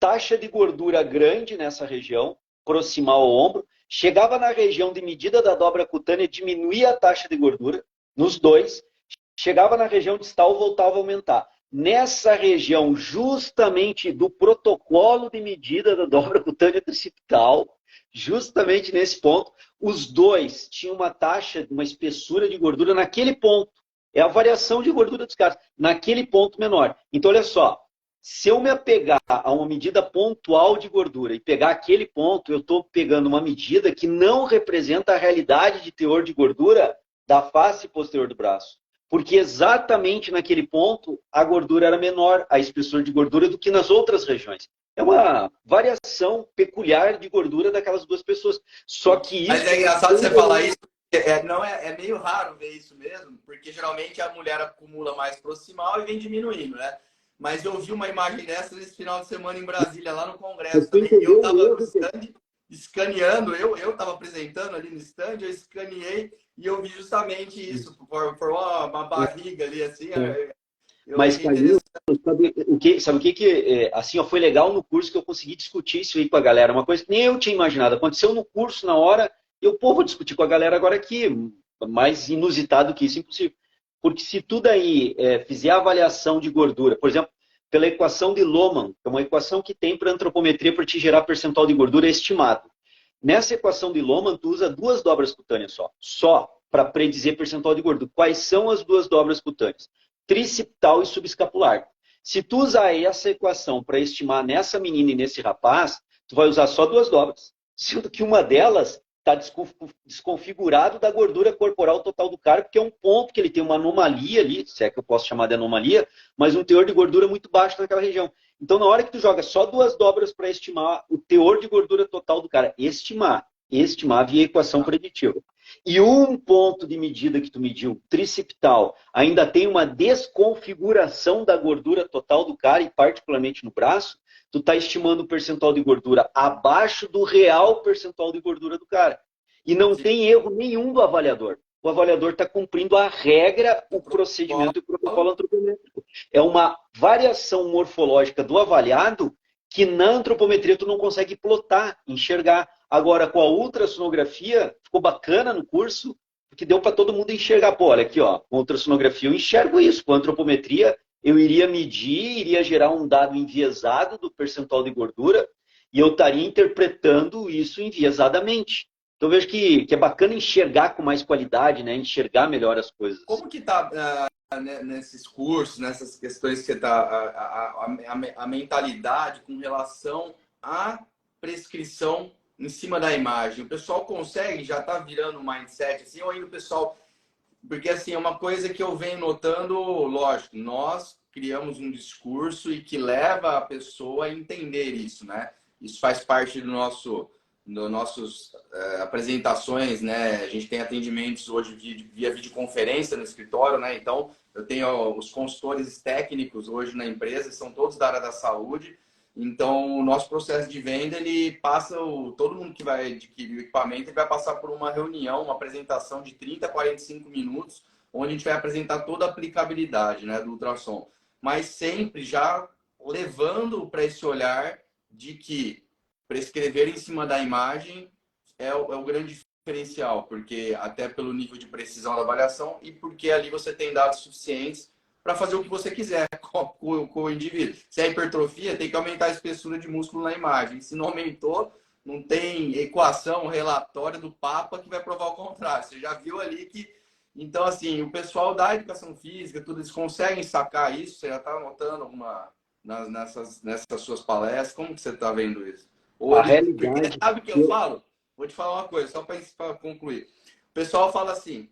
Taxa de gordura grande nessa região, proximal ao ombro. Chegava na região de medida da dobra cutânea, diminuía a taxa de gordura nos dois. Chegava na região distal, voltava a aumentar. Nessa região, justamente do protocolo de medida da dobra cutânea tricipital, justamente nesse ponto, os dois tinham uma taxa, uma espessura de gordura naquele ponto. É a variação de gordura dos caras, naquele ponto menor. Então, olha só, se eu me apegar a uma medida pontual de gordura e pegar aquele ponto, eu estou pegando uma medida que não representa a realidade de teor de gordura da face posterior do braço. Porque exatamente naquele ponto a gordura era menor, a espessura de gordura, do que nas outras regiões. É uma variação peculiar de gordura daquelas 2 pessoas. Só que isso... Mas é engraçado você falar isso, é meio raro ver isso mesmo, porque geralmente a mulher acumula mais proximal e vem diminuindo, né? Mas eu vi uma imagem dessa nesse final de semana em Brasília, lá no Congresso também. Eu estava no stand escaneando, eu estava apresentando ali no stand, eu escaneei e eu vi justamente isso, por uma barriga ali, assim. Mas, Carlinhos, sabe o que assim, ó, foi legal no curso que eu consegui discutir isso aí com a galera, uma coisa que nem eu tinha imaginado. Aconteceu no curso, na hora, vou discutir com a galera agora aqui, mais inusitado que isso, impossível. Porque se tu daí fizer a avaliação de gordura, por exemplo, pela equação de Lohmann, que é uma equação que tem para antropometria para te gerar percentual de gordura estimado. Nessa equação de Lohmann, tu usa 2 dobras cutâneas só para predizer percentual de gordura. Quais são as 2 dobras cutâneas? Tricipital e subescapular. Se tu usar essa equação para estimar nessa menina e nesse rapaz, tu vai usar só 2 dobras. Sendo que uma delas está desconfigurado da gordura corporal total do cara, porque é um ponto que ele tem uma anomalia ali, se é que eu posso chamar de anomalia, mas um teor de gordura muito baixo naquela região. Então, na hora que tu joga só 2 dobras para estimar o teor de gordura total do cara, estimar via equação preditiva. E um ponto de medida que tu mediu, tricipital, ainda tem uma desconfiguração da gordura total do cara, e particularmente no braço, tu está estimando o percentual de gordura abaixo do real percentual de gordura do cara. E não tem erro nenhum do avaliador. O avaliador está cumprindo a regra, o procedimento e o protocolo antropométrico. É uma variação morfológica do avaliado que na antropometria tu não consegue plotar, enxergar. Agora, com a ultrassonografia, ficou bacana no curso, porque deu para todo mundo enxergar. Pô, olha aqui, ó, com ultrassonografia eu enxergo isso. Com a antropometria, eu iria medir, iria gerar um dado enviesado do percentual de gordura e eu estaria interpretando isso enviesadamente. Então, eu vejo que é bacana enxergar com mais qualidade, né? Enxergar melhor as coisas. Como que tá nesses cursos, nessas questões que você tá, a mentalidade com relação à prescrição em cima da imagem? O pessoal consegue, já tá virando um mindset, assim, ou ainda o pessoal... Porque, assim, é uma coisa que eu venho notando, lógico, nós criamos um discurso e que leva a pessoa a entender isso, né? Isso faz parte do nossas apresentações, né? A gente tem atendimentos hoje via videoconferência no escritório, né? Então, eu tenho os consultores técnicos hoje na empresa, são todos da área da saúde. Então, o nosso processo de venda, ele passa, todo mundo que vai adquirir o equipamento, ele vai passar por uma reunião, uma apresentação de 30 a 45 minutos, onde a gente vai apresentar toda a aplicabilidade, né, do ultrassom. Mas sempre já levando para esse olhar de que prescrever em cima da imagem é o grande diferencial, porque até pelo nível de precisão da avaliação e porque ali você tem dados suficientes para fazer o que você quiser com o indivíduo. Se é hipertrofia, tem que aumentar a espessura de músculo na imagem. Se não aumentou, não tem equação, relatório do Papa que vai provar o contrário. Você já viu ali que... Então, assim, o pessoal da educação física, tudo eles conseguem sacar isso? Você já está notando alguma nessas suas palestras? Como que você está vendo isso? A realidade... Porque sabe o que eu falo? Vou te falar uma coisa, só para concluir. O pessoal fala assim,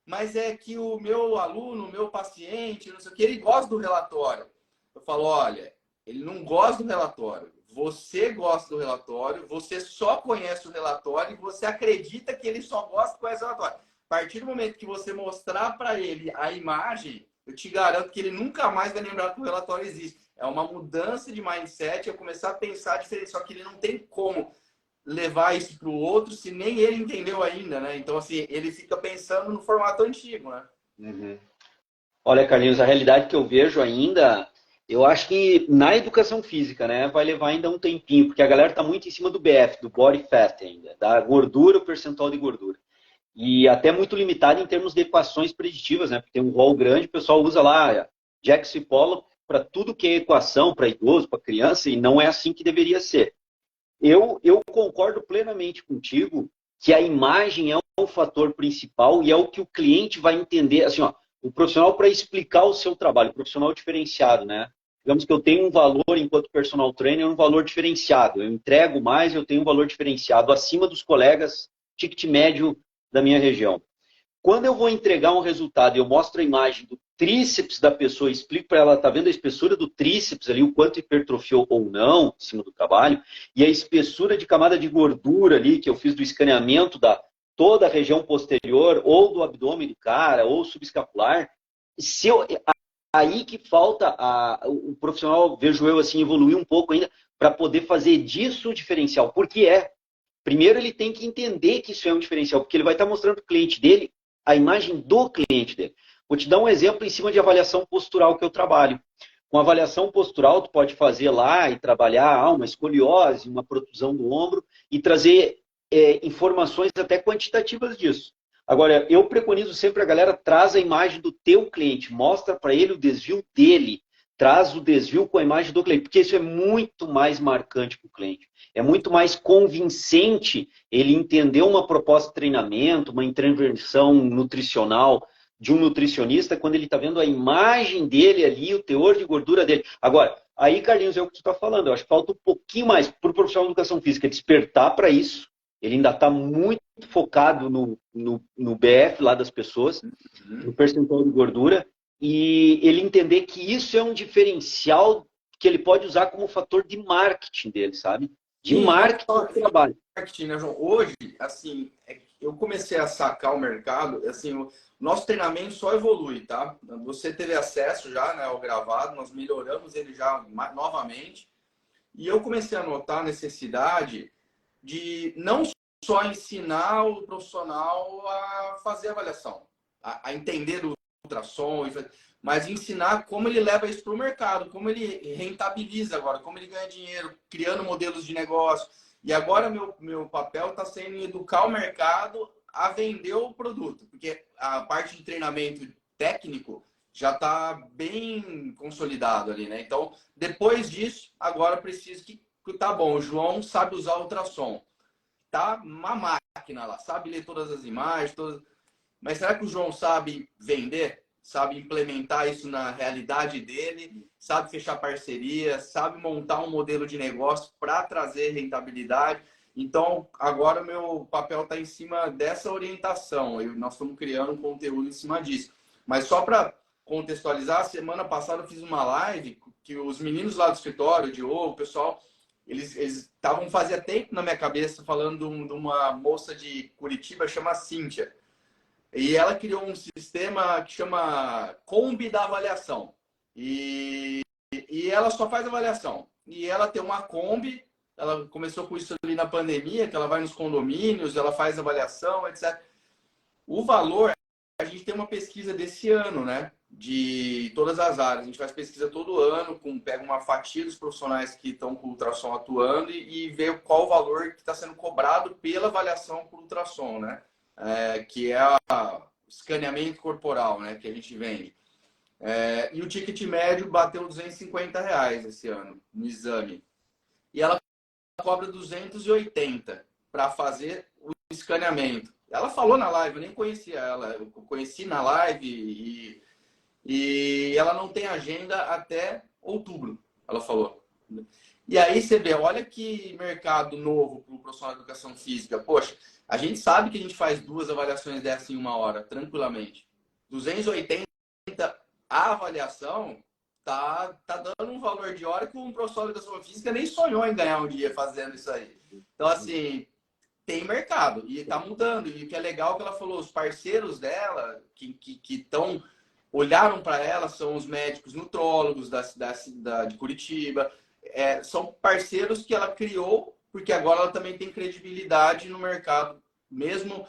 mas é que o meu aluno, o meu paciente, não sei o que, ele gosta do relatório. Eu falo, olha, ele não gosta do relatório. Você gosta do relatório, você só conhece o relatório e você acredita que ele só gosta com esse relatório. A partir do momento que você mostrar para ele a imagem, eu te garanto que ele nunca mais vai lembrar que o relatório existe. É uma mudança de mindset, é começar a pensar diferente, só que ele não tem como levar isso para o outro se nem ele entendeu ainda, né? Então, assim, ele fica pensando no formato antigo, né? Uhum. Olha, Carlinhos, a realidade que eu vejo ainda, eu acho que na educação física, né, vai levar ainda um tempinho, porque a galera tá muito em cima do BF, do body fat ainda, da gordura, o percentual de gordura. E até muito limitado em termos de equações preditivas, né? Porque tem um rol grande, o pessoal usa lá Jackson e Pollock para tudo que é equação, para idoso, para criança, e não é assim que deveria ser. Eu concordo plenamente contigo que a imagem é um fator principal e é o que o cliente vai entender. Assim, ó, o profissional, para explicar o seu trabalho, o profissional diferenciado, né? Digamos que eu tenho um valor, enquanto personal trainer, um valor diferenciado. Eu entrego mais, eu tenho um valor diferenciado acima dos colegas ticket médio da minha região. Quando eu vou entregar um resultado e eu mostro a imagem do tríceps da pessoa, explico para ela, tá vendo a espessura do tríceps ali, o quanto hipertrofiou ou não em cima do trabalho, e a espessura de camada de gordura ali, que eu fiz do escaneamento da toda a região posterior, ou do abdômen do cara, ou subescapular, aí que falta o profissional, vejo eu assim, evoluir um pouco ainda, para poder fazer disso o diferencial. Porque primeiro ele tem que entender que isso é um diferencial, porque ele vai estar mostrando para o cliente dele a imagem do cliente dele. Vou te dar um exemplo em cima de avaliação postural que eu trabalho. Com avaliação postural, tu pode fazer lá e trabalhar uma escoliose, uma protusão do ombro e trazer informações até quantitativas disso. Agora, eu preconizo sempre a galera, traz a imagem do teu cliente, mostra para ele o desvio dele, traz o desvio com a imagem do cliente, porque isso é muito mais marcante para o cliente. É muito mais convincente ele entender uma proposta de treinamento, uma intervenção nutricional de um nutricionista, quando ele está vendo a imagem dele ali, o teor de gordura dele. Agora, aí, Carlinhos, é o que tu está falando. Eu acho que falta um pouquinho mais para o profissional de educação física despertar para isso, Ele ainda está muito focado no BF lá das pessoas, no percentual de gordura, e ele entender que isso é um diferencial que ele pode usar como fator de marketing dele, sabe? De Sim, não marketing só do trabalho. marketing, né, João? Hoje, assim, eu comecei a sacar o mercado, assim, o nosso treinamento só evolui, tá? Você teve acesso já, né, ao gravado, nós melhoramos ele já novamente, e eu comecei a notar a necessidade de não só ensinar o profissional a fazer avaliação, a entender o ultrassom, mas ensinar como ele leva isso para o mercado, como ele rentabiliza agora, como ele ganha dinheiro, criando modelos de negócio. E agora meu papel está sendo educar o mercado a vender o produto, porque a parte de treinamento técnico já está bem consolidado ali, né? Então, depois disso, agora preciso que tá bom, o João sabe usar o ultrassom, tá uma máquina lá, sabe ler todas as imagens, todas... Mas será que o João sabe vender? Sabe implementar isso na realidade dele? Sabe fechar parceria? Sabe montar um modelo de negócio para trazer rentabilidade? Então, agora o meu papel está em cima dessa orientação. Nós estamos criando um conteúdo em cima disso. Mas só para contextualizar, semana passada eu fiz uma live que os meninos lá do escritório, o Diogo, o pessoal, eles estavam fazia tempo na minha cabeça falando de uma moça de Curitiba chama Cíntia. E ela criou um sistema que chama Kombi da avaliação. E ela só faz avaliação. E ela tem uma Kombi, ela começou com isso ali na pandemia, que ela vai nos condomínios, ela faz avaliação, etc. O valor, a gente tem uma pesquisa desse ano, né? De todas as áreas. A gente faz pesquisa todo ano, pega uma fatia dos profissionais que estão com ultrassom atuando e vê qual o valor que está sendo cobrado pela avaliação por ultrassom, né? Que é o escaneamento corporal, né? Que a gente vende. E o ticket médio bateu R$ 250 esse ano no exame. E ela cobra 280 para fazer o escaneamento. Ela falou na live, eu nem conhecia ela, eu conheci na live e ela não tem agenda até outubro, ela falou. E aí você vê, olha que mercado novo para o profissional de educação física. Poxa, a gente sabe que a gente faz 2 avaliações dessa em 1 hora, tranquilamente. 280 a avaliação tá dando um valor de hora que um profissional de educação física nem sonhou em ganhar um dia fazendo isso aí. Então, assim, tem mercado e está mudando. E o que é legal que ela falou, os parceiros dela que olharam para ela são os médicos nutrólogos de Curitiba. São parceiros que ela criou, porque agora ela também tem credibilidade no mercado, mesmo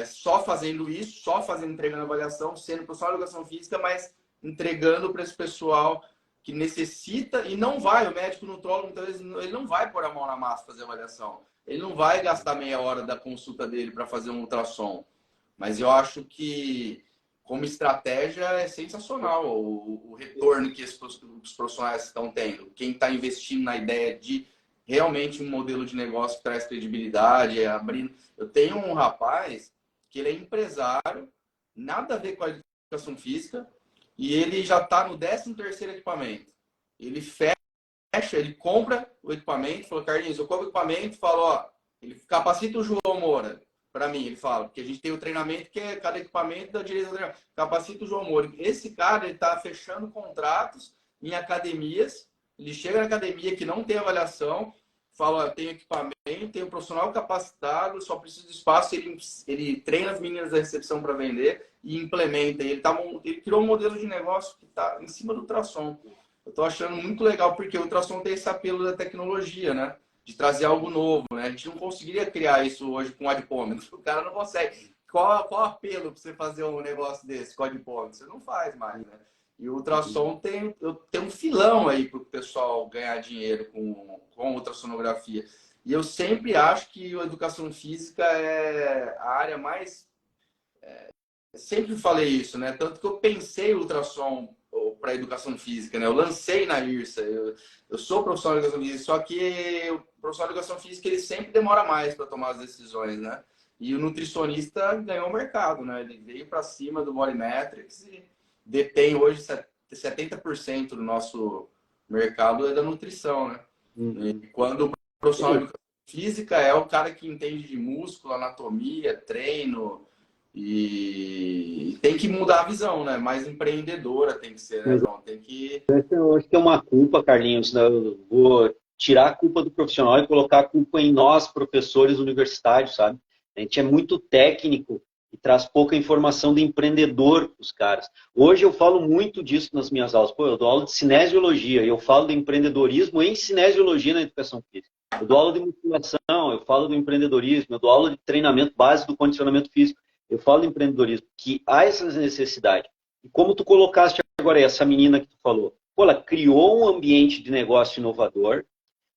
só fazendo isso, entregando avaliação, sendo profissional de educação física, mas entregando para esse pessoal que necessita e não vai, o médico nutrólogo, muitas vezes, ele não vai pôr a mão na massa fazer avaliação. Ele não vai gastar meia hora da consulta dele para fazer um ultrassom. Mas eu acho que, como estratégia, é sensacional o retorno que os profissionais estão tendo. Quem está investindo na ideia de realmente um modelo de negócio que traz credibilidade, abrindo. Eu tenho um rapaz que ele é empresário, nada a ver com a educação física, e ele já está no 13º equipamento. Ele fecha, ele compra o equipamento, falou, Carlinhos, eu compro o equipamento, falo, ó, ele capacita o João Moura, para mim, ele fala, porque a gente tem o treinamento que é cada equipamento da direita do treinamento, capacita o João Moura. Esse cara, ele está fechando contratos em academias, ele chega na academia que não tem avaliação, fala, tem equipamento, tem um profissional capacitado, só precisa de espaço, ele treina as meninas da recepção para vender e implementa. Ele criou um modelo de negócio que está em cima do ultrassom. Eu estou achando muito legal, porque o ultrassom tem esse apelo da tecnologia, né? De trazer algo novo, né? A gente não conseguiria criar isso hoje com adipômetro. O cara não consegue. Qual o apelo para você fazer um negócio desse com adipômetro? Você não faz mais, né? E o ultrassom tem um filão aí para o pessoal ganhar dinheiro com ultrassonografia. E eu sempre acho que a educação física é a área mais... sempre falei isso, né? Tanto que eu pensei ultrassom para educação física, né? Eu lancei na IRSA. Eu sou profissional de educação física, só que o profissional de educação física ele sempre demora mais para tomar as decisões, né? E o nutricionista ganhou o mercado, né? Ele veio para cima do Body Metrics e detém hoje 70% do nosso mercado é da nutrição, né? E quando o profissional de educação física é o cara que entende de músculo, anatomia, treino e tem que mudar a visão, né? Mais empreendedora tem que ser, né, João? Tem que... Eu acho que é uma culpa, Carlinhos, né? Eu vou tirar a culpa do profissional e colocar a culpa em nós, professores universitários, sabe? A gente é muito técnico e traz pouca informação do empreendedor para os caras. Hoje eu falo muito disso nas minhas aulas. Pô, eu dou aula de cinesiologia e eu falo do empreendedorismo em cinesiologia na educação física. Eu dou aula de musculação, eu falo do empreendedorismo, eu dou aula de treinamento básico do condicionamento físico. Eu falo de empreendedorismo, que há essas necessidades. E como tu colocaste agora essa menina que tu falou, pô, ela criou um ambiente de negócio inovador,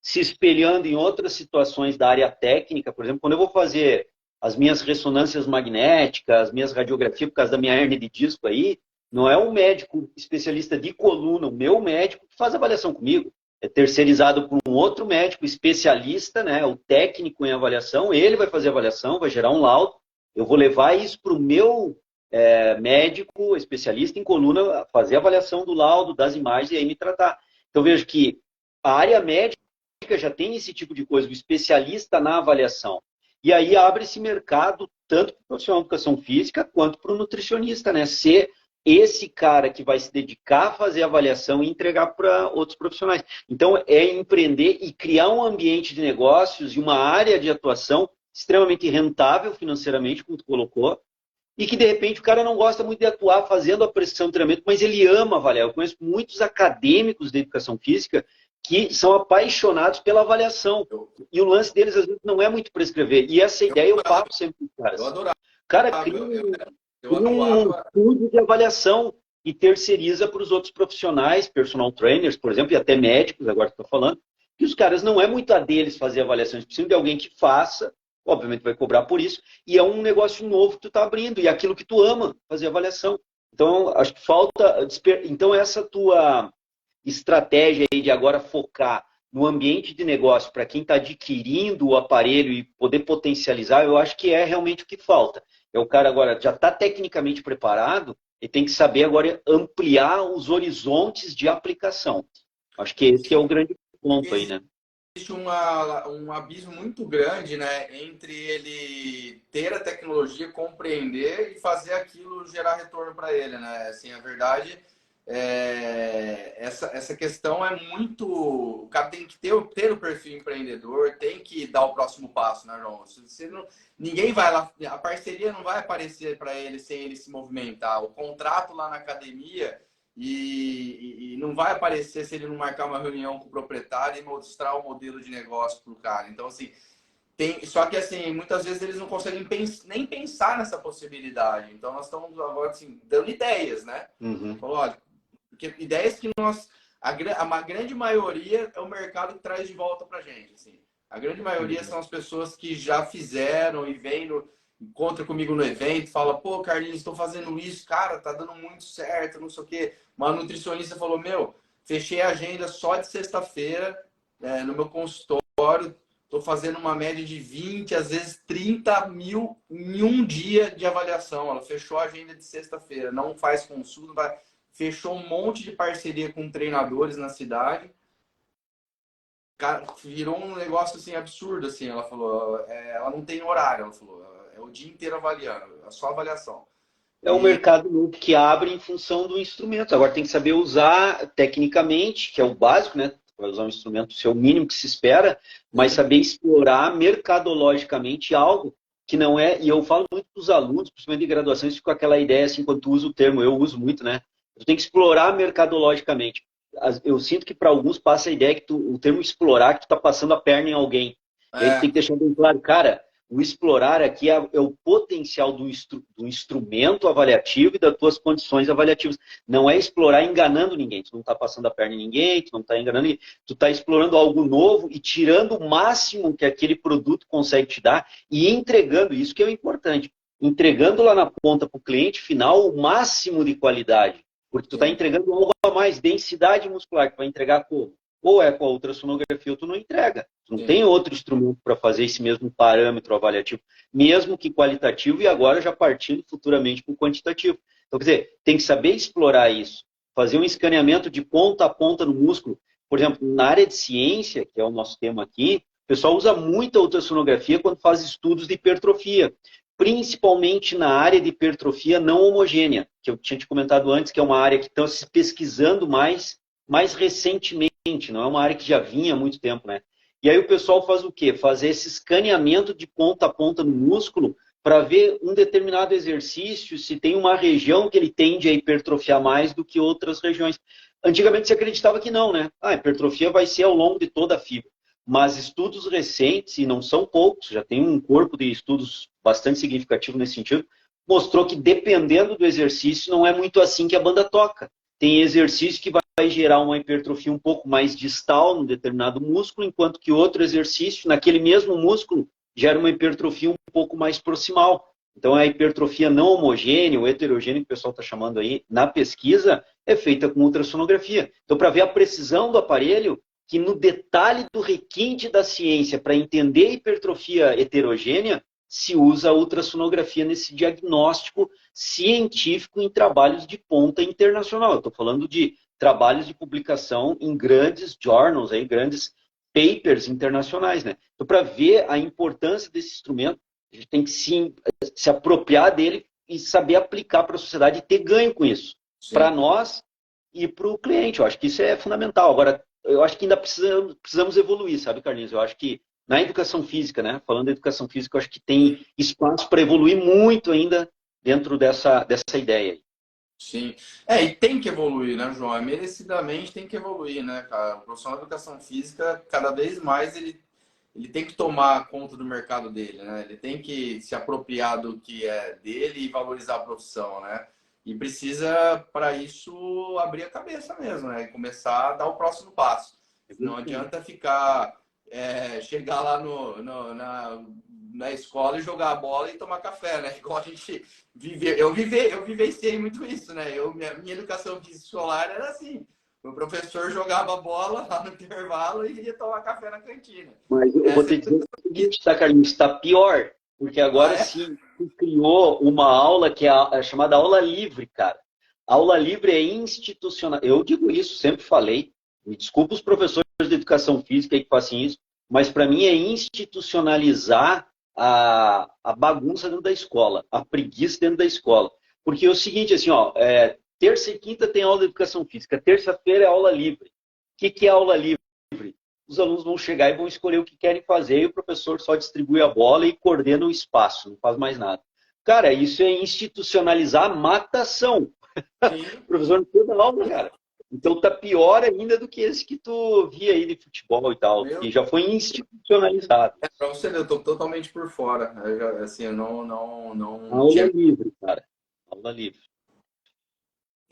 se espelhando em outras situações da área técnica. Por exemplo, quando eu vou fazer as minhas ressonâncias magnéticas, as minhas radiografias por causa da minha hérnia de disco aí, não é um médico especialista de coluna, o meu médico que faz avaliação comigo. É terceirizado por um outro médico especialista, né, o técnico em avaliação, ele vai fazer a avaliação, vai gerar um laudo, eu vou levar isso para o meu médico especialista em coluna, fazer a avaliação do laudo, das imagens e aí me tratar. Então, vejo que a área médica já tem esse tipo de coisa, o especialista na avaliação. E aí abre esse mercado tanto para o profissional de educação física quanto para o nutricionista, né? Ser esse cara que vai se dedicar a fazer a avaliação e entregar para outros profissionais. Então, é empreender e criar um ambiente de negócios e uma área de atuação extremamente rentável financeiramente, como tu colocou, e que, de repente, o cara não gosta muito de atuar fazendo a pressão de treinamento, mas ele ama avaliar. Eu conheço muitos acadêmicos de educação física que são apaixonados pela avaliação. E o lance deles, às vezes, não é muito prescrever. E essa ideia eu passo sempre para os caras. Eu adorava. O cara cria um estudo de avaliação e terceiriza para os outros profissionais, personal trainers, por exemplo, e até médicos, agora que estou falando, que os caras não é muito a deles fazer avaliação, eles precisam de alguém que faça, obviamente vai cobrar por isso, e é um negócio novo que tu está abrindo, e é aquilo que tu ama, fazer avaliação. Então, acho que falta... Então, essa tua estratégia aí de agora focar no ambiente de negócio para quem está adquirindo o aparelho e poder potencializar, eu acho que é realmente o que falta. É o cara agora já está tecnicamente preparado e tem que saber agora ampliar os horizontes de aplicação. Acho que esse é o grande ponto aí, né? Existe um abismo muito grande, né, entre ele ter a tecnologia, compreender e fazer aquilo gerar retorno para ele, né? Assim, a verdade essa questão é muito... O cara tem que ter o perfil empreendedor, tem que dar o próximo passo, né, João? Ninguém vai lá, a parceria não vai aparecer para ele sem ele se movimentar. O contrato lá na academia e não vai aparecer se ele não marcar uma reunião com o proprietário e mostrar o modelo de negócio para o cara. Então, assim, só que, assim, muitas vezes eles não conseguem nem pensar nessa possibilidade. Então, nós estamos agora, assim, dando ideias, né? Falou, olha, porque ideias que a grande maioria é o mercado que traz de volta para a gente, assim. A grande maioria são as pessoas que já fizeram e vêm encontra comigo no evento, fala, pô, Carlinhos, estou fazendo isso, cara, tá dando muito certo, não sei o quê. Uma nutricionista falou, meu, fechei a agenda só de sexta-feira no meu consultório, estou fazendo uma média de 20, às vezes 30 mil em um dia de avaliação. Ela fechou a agenda de sexta-feira, não faz consulta, fechou um monte de parceria com treinadores na cidade. Cara, virou um negócio assim absurdo, assim. Ela falou, ela não tem horário, ela falou, é o dia inteiro avaliando, é só avaliação. É um mercado novo que abre em função do instrumento. Agora tem que saber usar tecnicamente, que é o básico, né? Para usar um instrumento, isso é o mínimo que se espera, mas saber explorar mercadologicamente algo que não é... E eu falo muito para os alunos, principalmente de graduação, isso com aquela ideia, assim, quando tu usa o termo, eu uso muito, né? Tu tem que explorar mercadologicamente. Eu sinto que para alguns passa a ideia que o termo explorar, que tu está passando a perna em alguém. E aí tu tem que deixar bem claro, cara, o explorar aqui é o potencial do instrumento avaliativo e das tuas condições avaliativas. Não é explorar enganando ninguém. Tu não está passando a perna em ninguém, tu não está enganando ninguém. Tu está explorando algo novo e tirando o máximo que aquele produto consegue te dar e entregando, isso que é o importante, entregando lá na ponta para o cliente final o máximo de qualidade. Porque tu está entregando algo a mais, densidade muscular, que vai entregar como? Ou é com a ultrassonografia ou tu não entrega. Tu não tem outro instrumento para fazer esse mesmo parâmetro avaliativo, mesmo que qualitativo, e agora já partindo futuramente para o quantitativo. Então, quer dizer, tem que saber explorar isso, fazer um escaneamento de ponta a ponta no músculo. Por exemplo, na área de ciência, que é o nosso tema aqui, pessoal usa muito a ultrassonografia quando faz estudos de hipertrofia, principalmente na área de hipertrofia não homogênea, que eu tinha te comentado antes, que é uma área que está se pesquisando mais recentemente, não é uma área que já vinha há muito tempo, né? E aí o pessoal faz o quê? Faz esse escaneamento de ponta a ponta no músculo para ver um determinado exercício, se tem uma região que ele tende a hipertrofiar mais do que outras regiões. Antigamente se acreditava que não, né? A hipertrofia vai ser ao longo de toda a fibra. Mas estudos recentes, e não são poucos, já tem um corpo de estudos bastante significativo nesse sentido, mostrou que dependendo do exercício, não é muito assim que a banda toca. Tem exercício que vai gerar uma hipertrofia um pouco mais distal no determinado músculo, enquanto que outro exercício, naquele mesmo músculo, gera uma hipertrofia um pouco mais proximal. Então, a hipertrofia não homogênea, ou heterogênea, que o pessoal está chamando aí, na pesquisa, é feita com ultrassonografia. Então, para ver a precisão do aparelho, que no detalhe do requinte da ciência, para entender a hipertrofia heterogênea, se usa a ultrassonografia nesse diagnóstico científico em trabalhos de ponta internacional. Eu estou falando de trabalhos de publicação em grandes journals, aí, grandes papers internacionais, né? Então, para ver a importância desse instrumento, a gente tem que se apropriar dele e saber aplicar para a sociedade e ter ganho com isso. Para nós e para o cliente. Eu acho que isso é fundamental. Agora, eu acho que ainda precisamos evoluir, sabe, Carlinhos? Eu acho que na educação física, né? Falando da educação física, eu acho que tem espaço para evoluir muito ainda dentro dessa ideia aí. Sim. E tem que evoluir, né, João? Merecidamente tem que evoluir, né, cara? O profissional de educação física, cada vez mais, ele tem que tomar conta do mercado dele, né? Ele tem que se apropriar do que é dele e valorizar a profissão, né? E precisa, para isso, abrir a cabeça mesmo, né? E começar a dar o próximo passo. Não adianta chegar lá na escola e jogar a bola e tomar café, né? Igual a gente eu vivenciei muito isso, né? Minha educação física escolar era assim. O professor jogava a bola lá no intervalo e ia tomar café na cantina. Mas eu vou te dizer o seguinte, tá, Carlinhos? Está pior, porque agora sim criou uma aula que é chamada aula livre, cara. Aula livre é institucional. Eu digo isso, sempre falei. Me desculpa os professores de educação física que fazem isso, mas para mim é institucionalizar a bagunça dentro da escola, a preguiça dentro da escola. Porque é o seguinte, assim, ó, terça e quinta tem aula de educação física, terça-feira é aula livre. O que é aula livre? Os alunos vão chegar e vão escolher o que querem fazer e o professor só distribui a bola e coordena o espaço, não faz mais nada. Cara, isso é institucionalizar a matação. O professor não precisa dar aula, cara. Então tá pior ainda do que esse que tu via aí de futebol e tal, que já foi institucionalizado. Pra você ver, eu tô totalmente por fora. Eu não Aula livre, cara. Aula livre.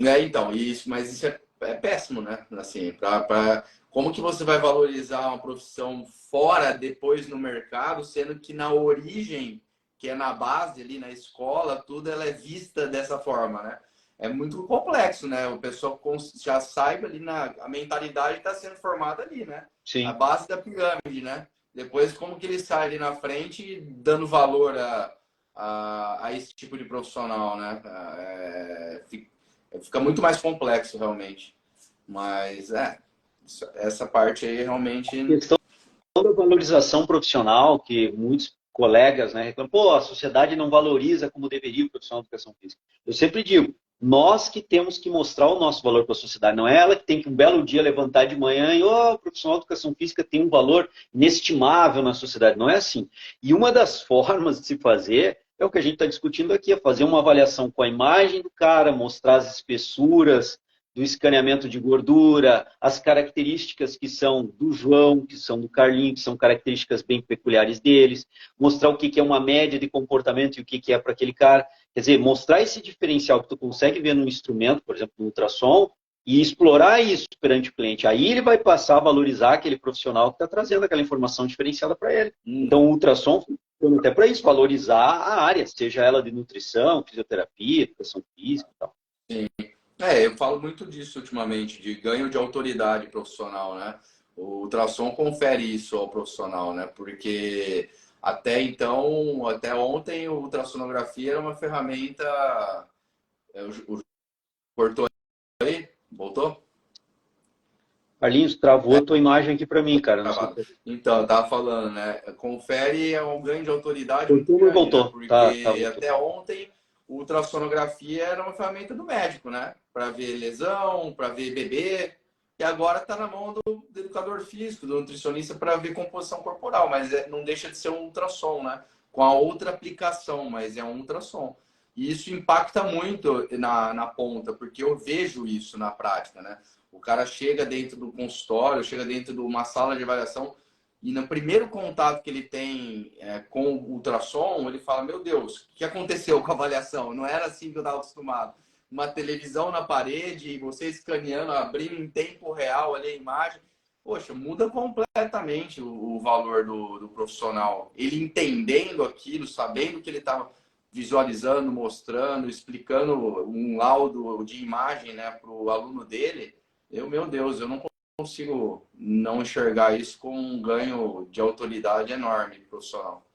Então, mas isso é péssimo, né? Assim, como que você vai valorizar uma profissão fora, depois no mercado, sendo que na origem, que é na base ali, na escola, tudo ela é vista dessa forma, né? É muito complexo, né? O pessoal já saiba ali, a mentalidade está sendo formada ali, né? Sim. A base da pirâmide, né? Depois, como que ele sai ali na frente dando valor a esse tipo de profissional, né? Fica muito mais complexo, realmente. Mas, essa parte aí realmente... A questão da valorização profissional, que muitos colegas, né, reclamam, pô, a sociedade não valoriza como deveria o profissional de educação física. Eu sempre digo, nós que temos que mostrar o nosso valor para a sociedade, não é ela que tem que um belo dia levantar de manhã e, o profissional de educação física tem um valor inestimável na sociedade. Não é assim. E uma das formas de se fazer é o que a gente está discutindo aqui, é fazer uma avaliação com a imagem do cara, mostrar as espessuras do escaneamento de gordura, as características que são do João, que são do Carlinhos, que são características bem peculiares deles, mostrar o que é uma média de comportamento e o que é para aquele cara. Quer dizer, mostrar esse diferencial que tu consegue ver no instrumento, por exemplo, no ultrassom, e explorar isso perante o cliente. Aí ele vai passar a valorizar aquele profissional que está trazendo aquela informação diferenciada para ele. Então, o ultrassom funciona até para isso, valorizar a área, seja ela de nutrição, fisioterapia, educação física e tal. Sim. Eu falo muito disso ultimamente, de ganho de autoridade profissional, né? O ultrassom confere isso ao profissional, né? Porque até então, até ontem, a ultrassonografia era uma ferramenta... Cortou aí? Voltou? Carlinhos, travou a tua imagem aqui para mim, cara. Não sei Travado. Então, eu tava falando, né? Confere é um ganho de autoridade muito se grande, né? voltou. Tá, Porque voltou. até ontem, ultrassonografia era uma ferramenta do médico, né? Para ver lesão, para ver bebê. E agora está na mão do educador físico, do nutricionista, para ver composição corporal. Mas não deixa de ser um ultrassom, né? Com a outra aplicação, mas é um ultrassom. E isso impacta muito na ponta, porque eu vejo isso na prática, né? O cara chega dentro do consultório, chega dentro de uma sala de avaliação e no primeiro contato que ele tem com o ultrassom, ele fala, meu Deus, o que aconteceu com a avaliação? Não era assim que eu estava acostumado. Uma televisão na parede e você escaneando, abrindo em tempo real ali a imagem. Poxa, muda completamente o valor do profissional. Ele entendendo aquilo, sabendo que ele estava visualizando, mostrando, explicando um laudo de imagem, né, para o aluno dele. Meu Deus, eu não consigo não enxergar isso com um ganho de autoridade enorme profissional.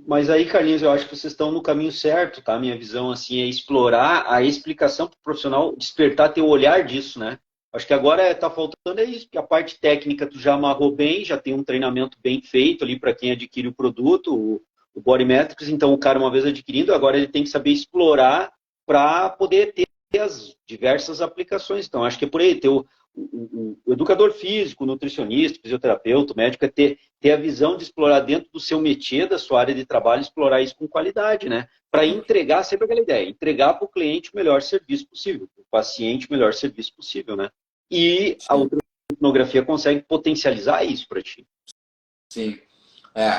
Mas aí, Carlinhos, eu acho que vocês estão no caminho certo, tá? Minha visão, assim, é explorar a explicação para o profissional, despertar teu olhar disso, né? Acho que agora está faltando é isso, que a parte técnica tu já amarrou bem, já tem um treinamento bem feito ali para quem adquire o produto, o Bodymetrics, então o cara, uma vez adquirindo, agora ele tem que saber explorar para poder ter as diversas aplicações. Então, acho que é por aí, ter o educador físico, o nutricionista, o fisioterapeuta, o médico, é ter a visão de explorar dentro do seu métier, da sua área de trabalho, explorar isso com qualidade, né? Para entregar, sempre aquela ideia, entregar para o cliente o melhor serviço possível, para o paciente o melhor serviço possível, né? E a ultrassonografia consegue potencializar isso para ti. Sim.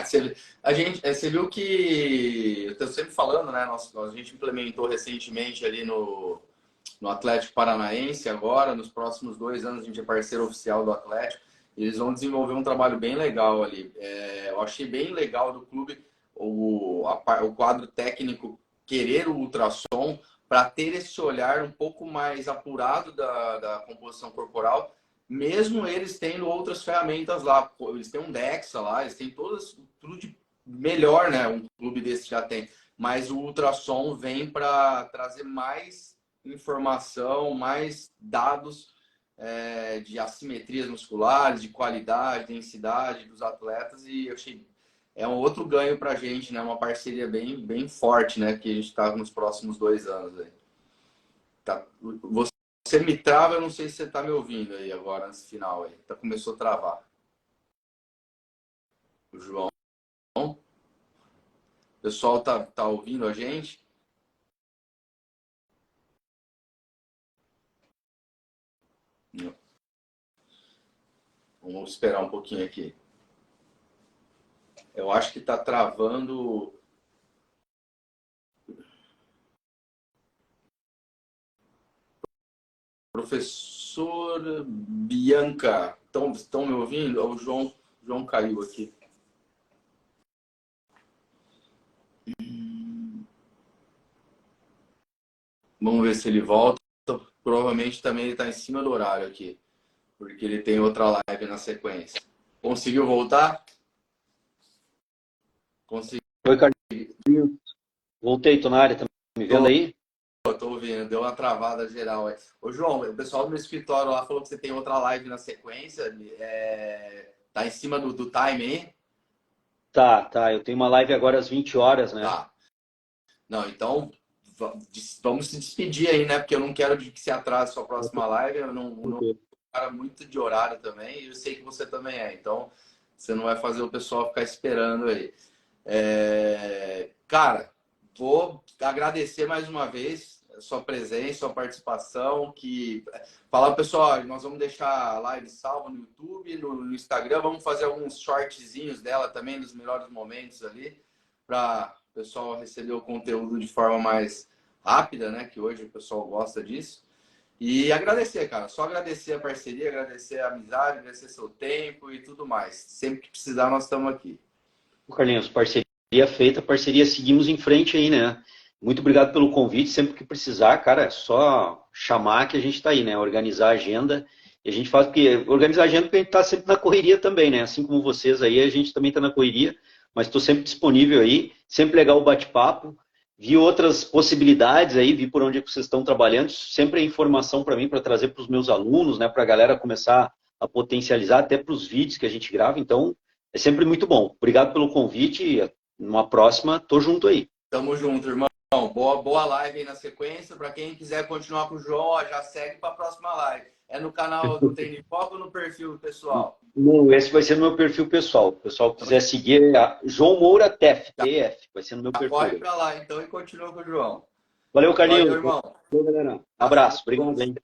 Você viu que, eu estou sempre falando, né? A gente implementou recentemente ali no Atlético Paranaense agora, nos próximos 2 anos a gente é parceiro oficial do Atlético. Eles vão desenvolver um trabalho bem legal ali. Eu achei bem legal do clube o quadro técnico querer o ultrassom para ter esse olhar um pouco mais apurado da composição corporal, mesmo eles tendo outras ferramentas lá. Eles têm um DEXA lá, eles têm tudo de melhor, né? Um clube desse já tem. Mas o ultrassom vem para trazer mais informação, mais dados de assimetrias musculares, de qualidade, densidade dos atletas, e eu achei um outro ganho para a gente, né? Uma parceria bem, bem forte, né? Que a gente está nos próximos 2 anos aí. Tá. Você me trava, eu não sei se você está me ouvindo aí agora, nesse final aí. Começou a travar. O João. O pessoal tá ouvindo a gente? Não. Vamos esperar um pouquinho aqui. Eu acho que está travando. Professor Bianca, estão me ouvindo? O João caiu aqui. Vamos ver se ele volta. Provavelmente também ele está em cima do horário aqui, porque ele tem outra live na sequência. Conseguiu voltar? Conseguiu. Oi, Carlinhos. Voltei, tô na área, tá me vendo aí? Tô ouvindo, deu uma travada geral aí. Ô, João, o pessoal do meu escritório lá falou que você tem outra live na sequência. Tá em cima do time aí? Tá. Eu tenho uma live agora às 20 horas, né? Tá. Não, então vamos se despedir aí, né? Porque eu não quero que se atrase a sua próxima live. Eu não cara muito de horário também. E eu sei que você também é. Então, você não vai fazer o pessoal ficar esperando aí. Cara, vou agradecer mais uma vez a sua presença, sua participação. Falar, pessoal, nós vamos deixar a live salva no YouTube, no Instagram. Vamos fazer alguns shortzinhos dela também, dos melhores momentos ali, para o pessoal receber o conteúdo de forma mais rápida, né? Que hoje o pessoal gosta disso. E agradecer, cara. Só agradecer a parceria, agradecer a amizade, agradecer seu tempo e tudo mais. Sempre que precisar, nós estamos aqui. Carlinhos, parceria feita, parceria, seguimos em frente aí, né? Muito obrigado pelo convite, sempre que precisar, cara, é só chamar que a gente está aí, né? Organizar a agenda, e a gente faz, porque organizar a agenda porque a gente está sempre na correria também, né? Assim como vocês aí, a gente também está na correria, mas estou sempre disponível aí, sempre legal o bate-papo, vi outras possibilidades aí, vi por onde é que vocês estão trabalhando, sempre é informação para mim, para trazer para os meus alunos, né? Para a galera começar a potencializar até para os vídeos que a gente grava. Então, é sempre muito bom. Obrigado pelo convite e numa próxima, tô junto aí. Tamo junto, irmão. Boa live aí na sequência. Para quem quiser continuar com o João, ó, já segue para a próxima live. É no canal do Treino em Foco ou no perfil pessoal? Não, esse vai ser no meu perfil pessoal. O pessoal que quiser seguir é João Moura TF, TF, vai ser no meu perfil. Corre para lá então e continua com o João. Valeu, Carlinhos. Valeu, irmão. Valeu, galera. Abraço. Obrigado, hein?